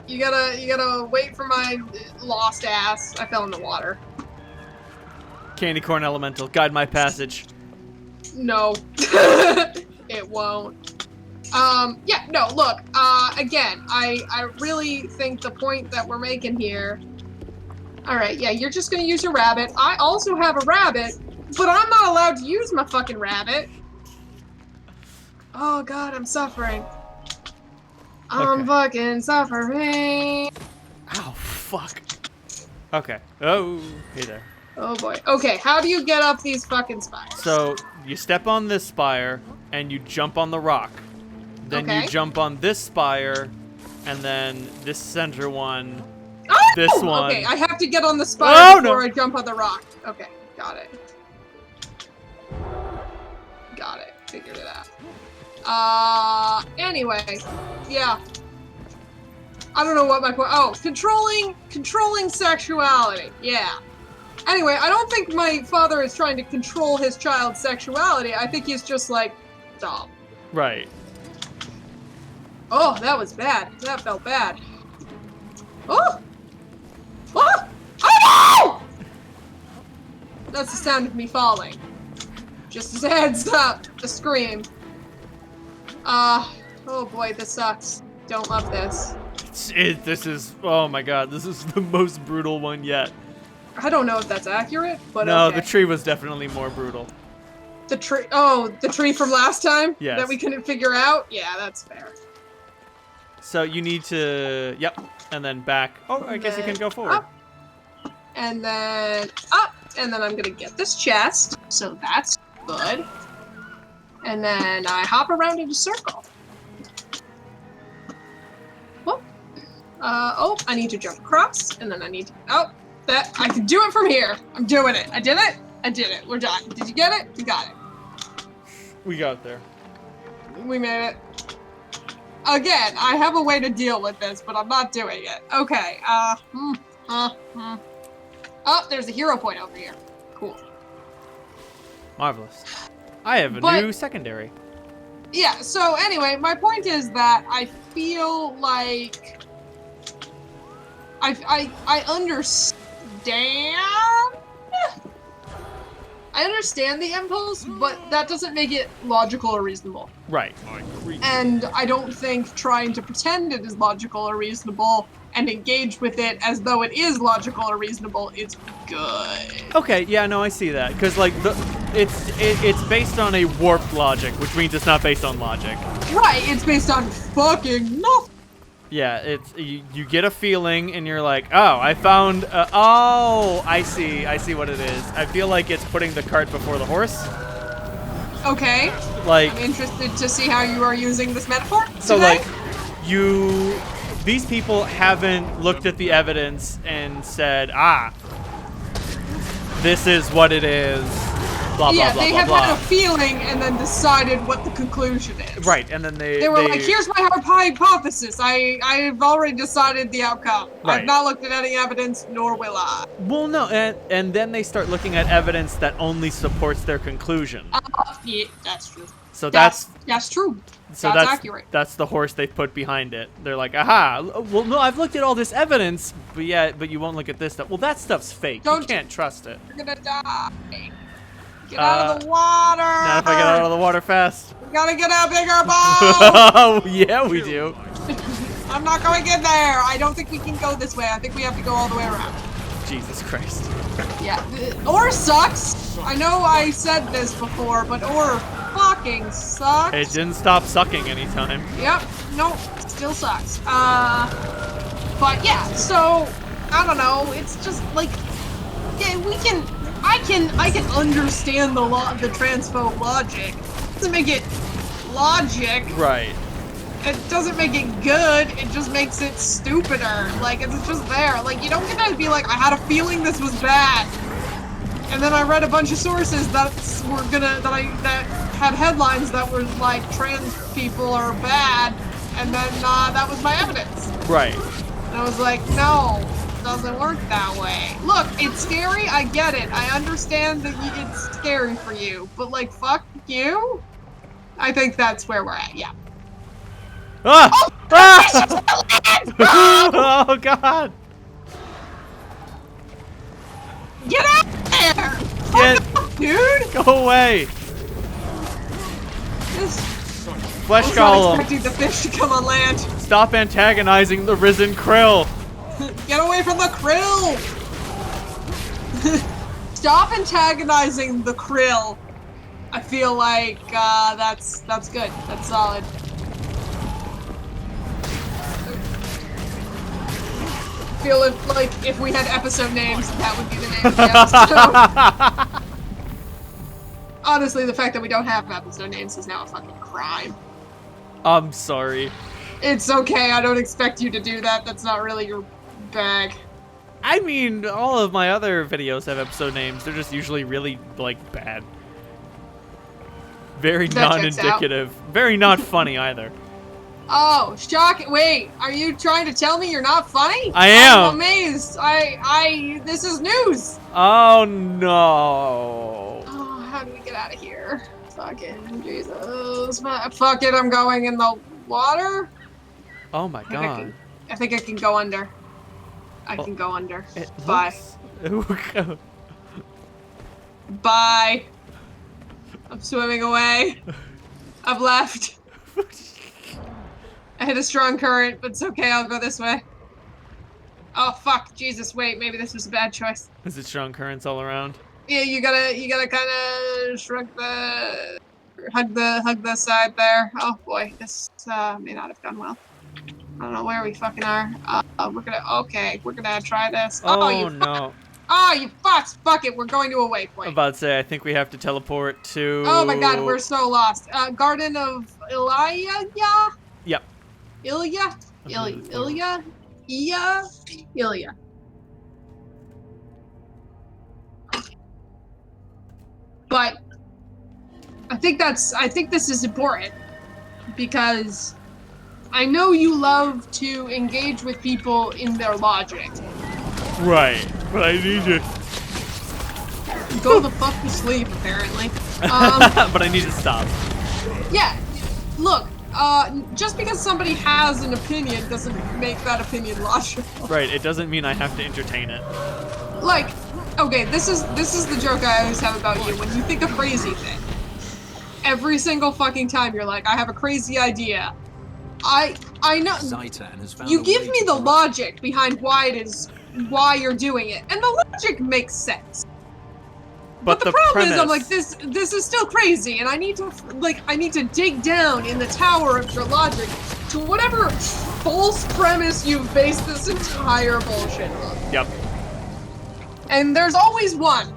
You gotta wait for my lost ass. I fell in the water. Candy corn elemental, guide my passage. No. It won't. Yeah, no, look, again, I really think the point that we're making here... Alright, yeah, you're just gonna use your rabbit. I also have a rabbit, but I'm not allowed to use my fucking rabbit. Oh god, I'm suffering. I'm fucking suffering. Ow, fuck. Okay. Oh, hey there. Oh boy. Okay, how do you get up these fucking spires? So, you step on this spire, and you jump on the rock. Then you jump on this spire, and then this center one, this one. Okay, I have to get on the spire before I jump on the rock. Okay, got it. Got it. Figured it out. Anyway, yeah. I don't know what my point. Oh, controlling sexuality. Yeah. Anyway, I don't think my father is trying to control his child's sexuality. I think he's just like, dumb. Right. Oh, that was bad. That felt bad. Oh! Oh! Oh no! That's the sound of me falling. Just as a heads up, a scream. Oh boy, this sucks. Don't love this. This is, oh my god, this is the most brutal one yet. I don't know if that's accurate, but no, okay. the tree was definitely more brutal. The tree, oh, the tree from last time? Yes. That we couldn't figure out? Yeah, that's fair. So you need to, yep, and then back. Oh, I guess you can go forward. Up, and then up, and then I'm gonna get this chest, so that's good. And then I hop around in a circle. Whoop. Oh, I need to jump across, and then I need to, oh, that, I can do it from here. I'm doing it. I did it. I did it. We're done. Did you get it? We got it. We got there. We made it. Again, I have a way to deal with this, but I'm not doing it. Okay, Oh, there's a hero point over here. Cool. Marvelous. I have a new secondary. Yeah, so anyway, my point is that I feel like I understand. I understand the impulse, but that doesn't make it logical or reasonable. Right. And I don't think trying to pretend it is logical or reasonable and engage with it as though it is logical or reasonable is good. Okay, yeah, no, I see that. Because, like, it's based on a warped logic, which means it's not based on logic. Right, it's based on fucking nothing. Yeah, it's you get a feeling and you're like, oh, I found, oh, I see what it is. I feel like it's putting the cart before the horse. Okay. Like, I'm interested to see how you are using this metaphor. so today. like, these people haven't looked at the evidence and said, this is what it is. Blah, blah, yeah, blah, they blah, have blah. had a feeling and then decided what the conclusion is. Right, and then They were like, here's my hypothesis. I've already decided the outcome. Right. I've not looked at any evidence, nor will I. Well, no, and then they start looking at evidence that only supports their conclusion. Yeah, that's true. So That's true. that's accurate. That's the horse they put behind it. They're like, aha, well, no, I've looked at all this evidence, but you won't look at this stuff. Well, that stuff's fake. You can't trust it. You're gonna die. Get out of the water. Not if I get out of the water fast. We gotta get a bigger boat. Oh, yeah, we do. I'm not going in there. I don't think we can go this way. I think we have to go all the way around. Jesus Christ. Yeah, ore sucks. I know I said this before, but ore fucking sucks. It didn't stop sucking anytime. Yep, nope, still sucks. But yeah, so, I don't know, it's just like, yeah, I can understand the transphobe logic. It doesn't make it logic. Right. It doesn't make it good, it just makes it stupider. Like, it's just there. Like, you don't get to be like, I had a feeling this was bad. And then I read a bunch of sources that had headlines that were like, trans people are bad, and then that was my evidence. Right. And I was like, no, it doesn't work that way. Look, it's scary, I get it. I understand that it's scary for you, but like, fuck you? I think that's where we're at, yeah. Ah! Ah! Oh, God. Get out of there! Get, Fuck off, dude! go away. This, Flesh I was not golem. expecting the fish to come on land. Stop antagonizing the risen krill. Get away from the krill! Stop antagonizing the krill. I feel like that's good. That's solid. I feel like if we had episode names, that would be the name of the episode. Honestly, the fact that we don't have episode names is now a fucking crime. I'm sorry. It's okay, I don't expect you to do that. That's not really your bag. I mean, all of my other videos have episode names. They're just usually really, like, bad. Very That checks non-indicative. Very not funny either. Oh, shocking. Wait, are you trying to tell me you're not funny? I am. I'm amazed. This is news. Oh, no. Oh, how do we get out of here? Fucking Jesus. Fuck it, I'm going in the water. Oh, my God. I think I can go under. I can go under. It Bye. looks- Bye. I'm swimming away. I've left. I hit a strong current, but it's okay, I'll go this way. Oh fuck, Jesus, wait, maybe this was a bad choice. Is it strong currents all around? Yeah, you gotta kinda shrug hug the side there. Oh boy, this may not have gone well. I don't know where we fucking are. We're gonna try this. Oh, you no. Oh, you fucks! Fuck it, we're going to a waypoint. I'm about to say, I think we have to teleport to... Oh my god, we're so lost. Garden of Ilya? Yep. Ilya? Ilya. But I think this is important because I know you love to engage with people in their logic. Right, but I need you. Go the fuck to sleep, apparently. But I need to stop. Yeah, look, just because somebody has an opinion doesn't make that opinion logical. Right, it doesn't mean I have to entertain it. Like, okay, this is the joke I always have about you. When you think a crazy thing, every single fucking time you're like, I have a crazy idea. I know. You give me the logic behind why you're doing it, and the logic makes sense. But the problem is, I'm like, this is still crazy, and I need to dig down in the tower of your logic to whatever false premise you've based this entire bullshit on. Yep. And there's always one.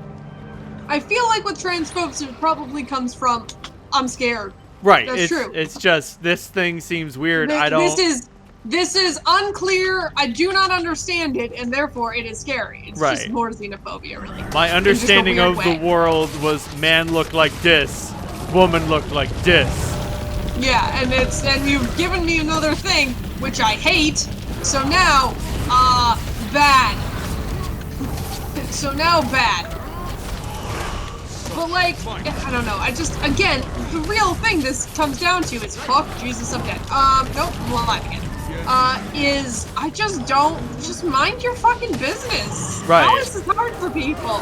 I feel like with transphobes, it probably comes from I'm scared. Right. That's true. It's just this thing seems weird. I don't. This is unclear. I do not understand it, and therefore it is scary. It's just Right. more xenophobia, really. My understanding weird of way. the world was man looked like this, woman looked like this. Yeah, and you've given me another thing, which I hate. So now, bad. So now bad. But like, I don't know. Again, the real thing this comes down to is fuck Jesus, I'm dead. Nope, I'm alive again. I just mind your fucking business. Right. How is this hard for people?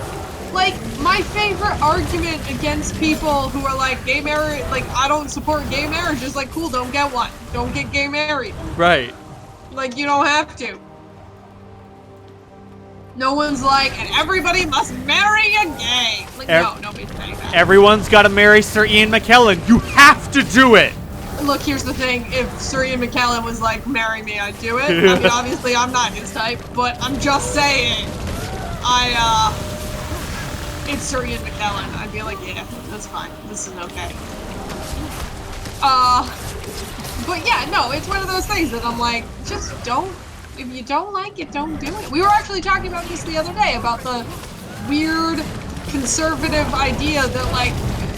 Like, my favorite argument against people who are like, gay marriage, like, I don't support gay marriage is like, cool, don't get one. Don't get gay married. Right. Like, you don't have to. No one's like, and everybody must marry a gay. Like, no, nobody's saying that. Everyone's got to marry Sir Ian McKellen. You have to do it. Look, here's the thing. If Sir Ian McKellen was like, marry me, I'd do it. I mean, obviously, I'm not his type, but I'm just saying. It's Sir Ian McKellen. I'd be like, yeah, that's fine. This is okay. But yeah, no, it's one of those things that I'm like, just don't. If you don't like it, don't do it. We were actually talking about this the other day, about the weird conservative idea that, like,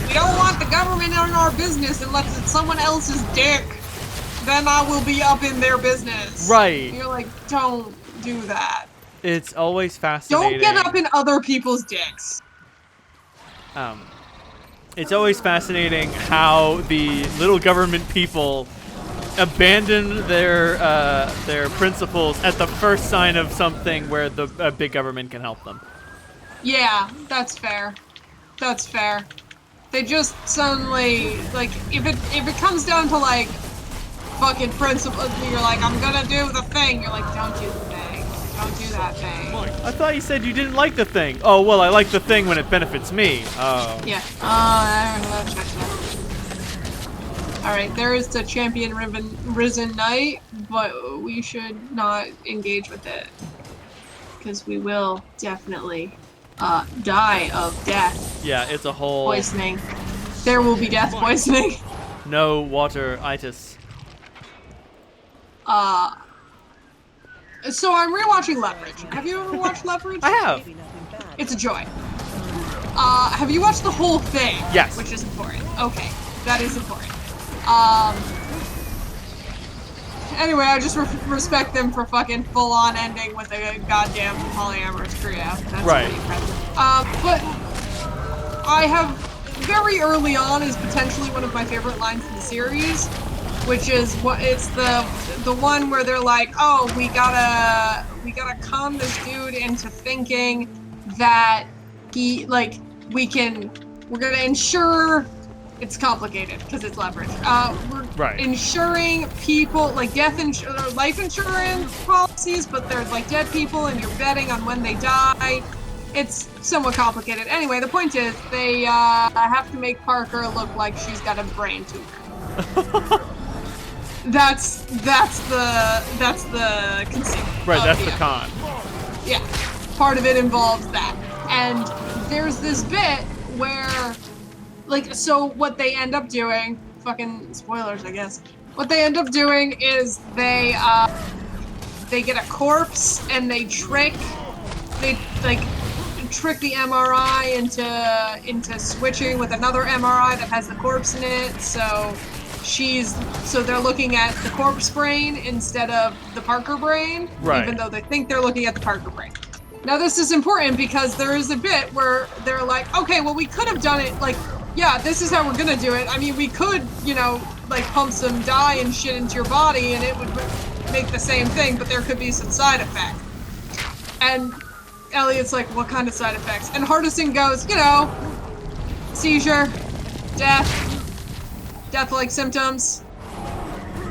we don't want the government in our business unless it's someone else's dick. Then I will be up in their business. Right. And you're like, don't do that. It's always fascinating. Don't get up in other people's dicks. It's always fascinating how the little government people abandon their principles at the first sign of something where the big government can help them. Yeah, that's fair. That's fair. They just suddenly, like, if it comes down to, like, fucking principles, you're like, I'm gonna do the thing. You're like, don't do the thing. Don't do that thing. I thought you said you didn't like the thing. Oh, well, I like the thing when it benefits me. Oh. Yeah. I don't know. Check that. Alright, there is the champion risen knight, but we should not engage with it. Because we will definitely die of death Yeah, it's a whole poisoning. There will be death poisoning. no water-itis. So I'm rewatching Leverage. Have you ever watched Leverage? I have. It's a joy. Have you watched the whole thing? Yes. Which is important. Okay, that is important. Anyway, I just respect them for fucking full-on ending with a goddamn polyamorous trio. That's right. pretty impressive. But I have very early on is potentially one of my favorite lines in the series, which is it's the one where they're like, oh, we gotta con this dude into thinking that we're gonna ensure. It's complicated because it's leverage. We're insuring people, like life insurance policies, but they're like dead people and you're betting on when they die. It's somewhat complicated. Anyway, the point is they have to make Parker look like she's got a brain tumor. That's the conceit. Right, that's the con. Yeah, part of it involves that. And there's this bit where, like, so what they end up doing, fucking spoilers, I guess. What they end up doing is they get a corpse and they trick the MRI into switching with another MRI that has the corpse in it. So they're looking at the corpse brain instead of the Parker brain, even though they think they're looking at the Parker brain. Now this is important because there is a bit where they're like, okay, well we could have done it like, yeah, this is how we're gonna do it. I mean, we could, like pump some dye and shit into your body and it would make the same thing, but there could be some side effect. And Elliot's like, what kind of side effects? And Hardison goes, seizure, death-like symptoms.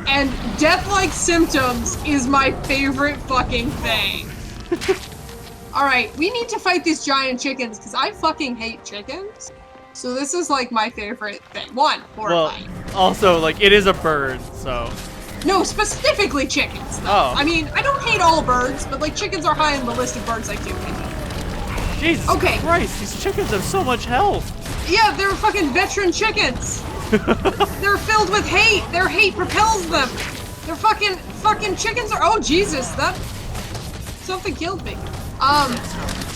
And death-like symptoms is my favorite fucking thing. Alright, we need to fight these giant chickens, because I fucking hate chickens. So this is like my favorite thing. One, horrifying. Well, also, like, it is a bird, so... No, specifically chickens, though. Oh. I mean, I don't hate all birds, but like chickens are high on the list of birds I do hate. Jesus Okay. Christ, these chickens have so much health. Yeah, they're fucking veteran chickens. They're filled with hate. Their hate propels them. They're fucking chickens are. Oh Jesus, that something killed me.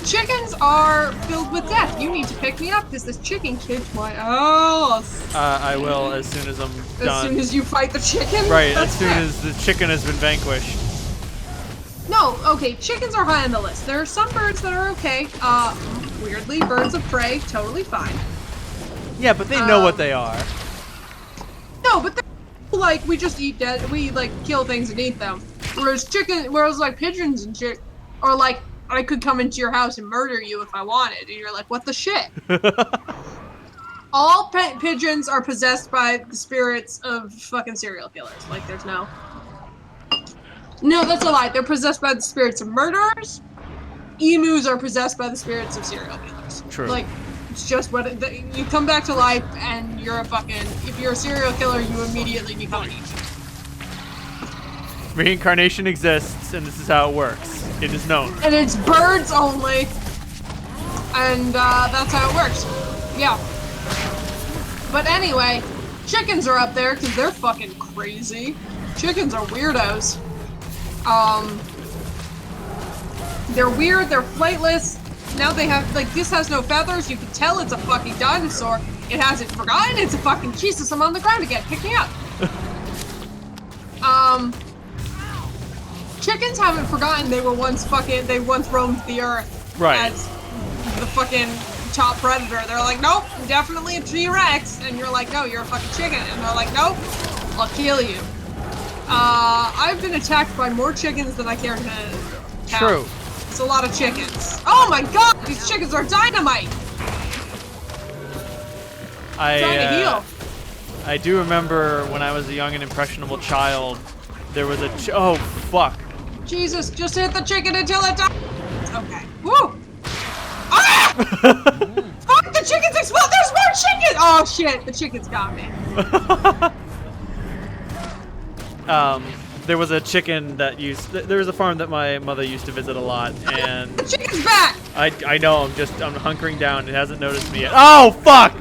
Chickens are filled with death. You need to pick me up because this chicken kicked my ass. I will as soon as I'm done. As soon as you fight the chicken. Right, That's as soon fair. as the chicken has been vanquished. No, okay, chickens are high on the list. There are some birds that are okay. Weirdly, birds of prey, totally fine. Yeah, but they know what they are. No, but they're like, we just eat dead, we like kill things and eat them. Whereas like pigeons and shit, or like, I could come into your house and murder you if I wanted, and you're like, what the shit? All pigeons are possessed by the spirits of fucking serial killers. Like, there's no... No, that's a lie. They're possessed by the spirits of murderers. Emus are possessed by the spirits of serial killers. True. Like, it's just what you come back to life and you're a fucking... If you're a serial killer, you immediately become an emu. Reincarnation exists, and this is how it works. It is known. And it's birds only. And that's how it works. Yeah. But anyway, chickens are up there because they're fucking crazy. Chickens are weirdos. They're weird, they're flightless. Now they have, like, this has no feathers. You can tell it's a fucking dinosaur. It hasn't forgotten it's a fucking... Jesus, I'm on the ground again. Pick me up. Chickens haven't forgotten they once roamed the earth. Right. As the fucking top predator. They're like, nope, I'm definitely a T-Rex. And you're like, no, you're a fucking chicken. And they're like, nope, I'll kill you. I've been attacked by more chickens than I care to count. True. It's a lot of chickens. Oh my god, these chickens are dynamite! Trying to heal. I do remember when I was a young and impressionable child, there was a oh fuck. Jesus, just hit the chicken until it dies. Okay. Woo! Ah! Fuck, the chickens explode! There's more chickens! Oh shit, the chickens got me. There was a chicken that there was a farm that my mother used to visit a lot, and The chicken's back! I know, I'm hunkering down. It hasn't noticed me yet. Oh fuck!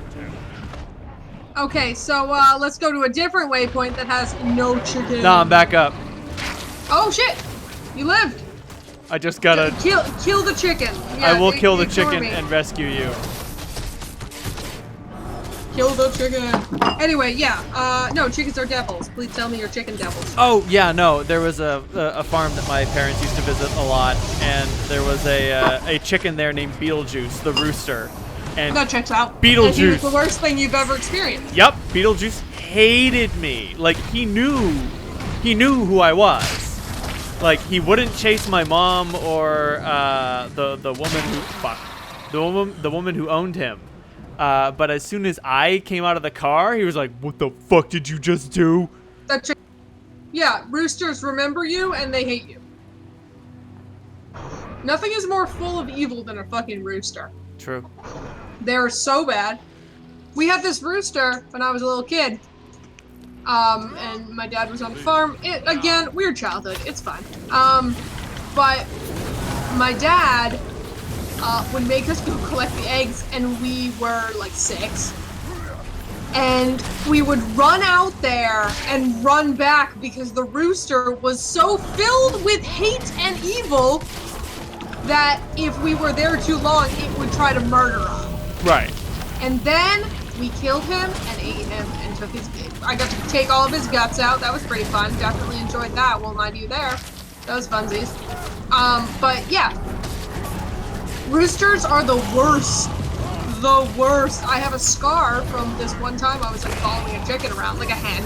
Okay, so let's go to a different waypoint that has no chicken. Nah, I'm back up. Oh shit! You lived. I just gotta. Kill the chicken. Yeah, I will kill the ignore chicken me. and rescue you. Kill the chicken. Anyway, yeah. No, chickens are devils. Please tell me you're chicken devils. Oh yeah, no. There was a farm that my parents used to visit a lot, and there was a chicken there named Beetlejuice, the rooster. And That checks out. Beetlejuice. And he was the worst thing you've ever experienced. Yep, Beetlejuice hated me. Like he knew who I was. Like he wouldn't chase my mom or the woman who owned him. But as soon as I came out of the car, he was like, "What the fuck did you just do?" Yeah, roosters remember you and they hate you. Nothing is more full of evil than a fucking rooster. True. They're so bad. We had this rooster when I was a little kid. And my dad was on the farm. Again, weird childhood. It's fine. But my dad would make us go collect the eggs, and we were like 6. And we would run out there and run back because the rooster was so filled with hate and evil that if we were there too long, it would try to murder us. Right. And then we killed him and ate him and took his... I got to take all of his guts out. That was pretty fun. Definitely enjoyed that. Won't lie to you there. That was funsies. But yeah. Roosters are the worst. The worst. I have a scar from this one time I was like following a chicken around, like a hen.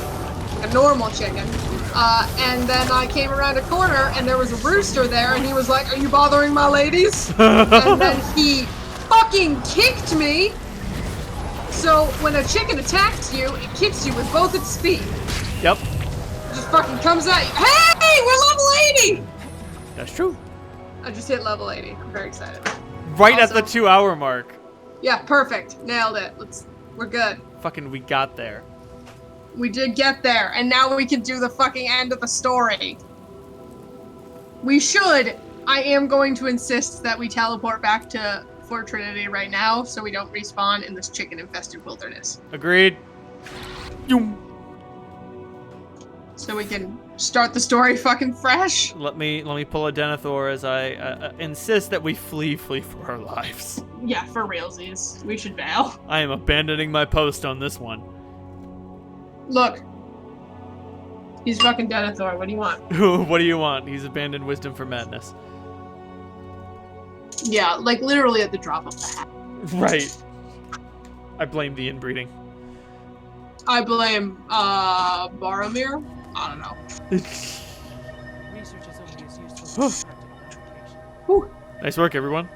Like a normal chicken. And then I came around a corner and there was a rooster there and he was like, "Are you bothering my ladies?" And then he fucking kicked me. So when a chicken attacks you, it kicks you with both its feet. Yep. It just fucking comes at you. Hey, we're level 80! That's true. I just hit level 80. I'm very excited. Right Also- at the 2-hour mark. Yeah, perfect. Nailed it. We're good. Fucking, we got there. We did get there, and now we can do the fucking end of the story. We should. I am going to insist that we teleport back to for Trinity right now, so we don't respawn in this chicken-infested wilderness. Agreed. Yoom. So we can start the story fucking fresh. Let me pull a Denethor as I insist that we flee for our lives. Yeah, for realsies. We should bail. I am abandoning my post on this one. Look. He's fucking Denethor. What do you want? What do you want? He's abandoned wisdom for madness. Yeah, like literally at the drop of the hat. Right. I blame the inbreeding. I blame, Boromir? I don't know. Research is only as useful as practical application. Whew. Nice work, everyone.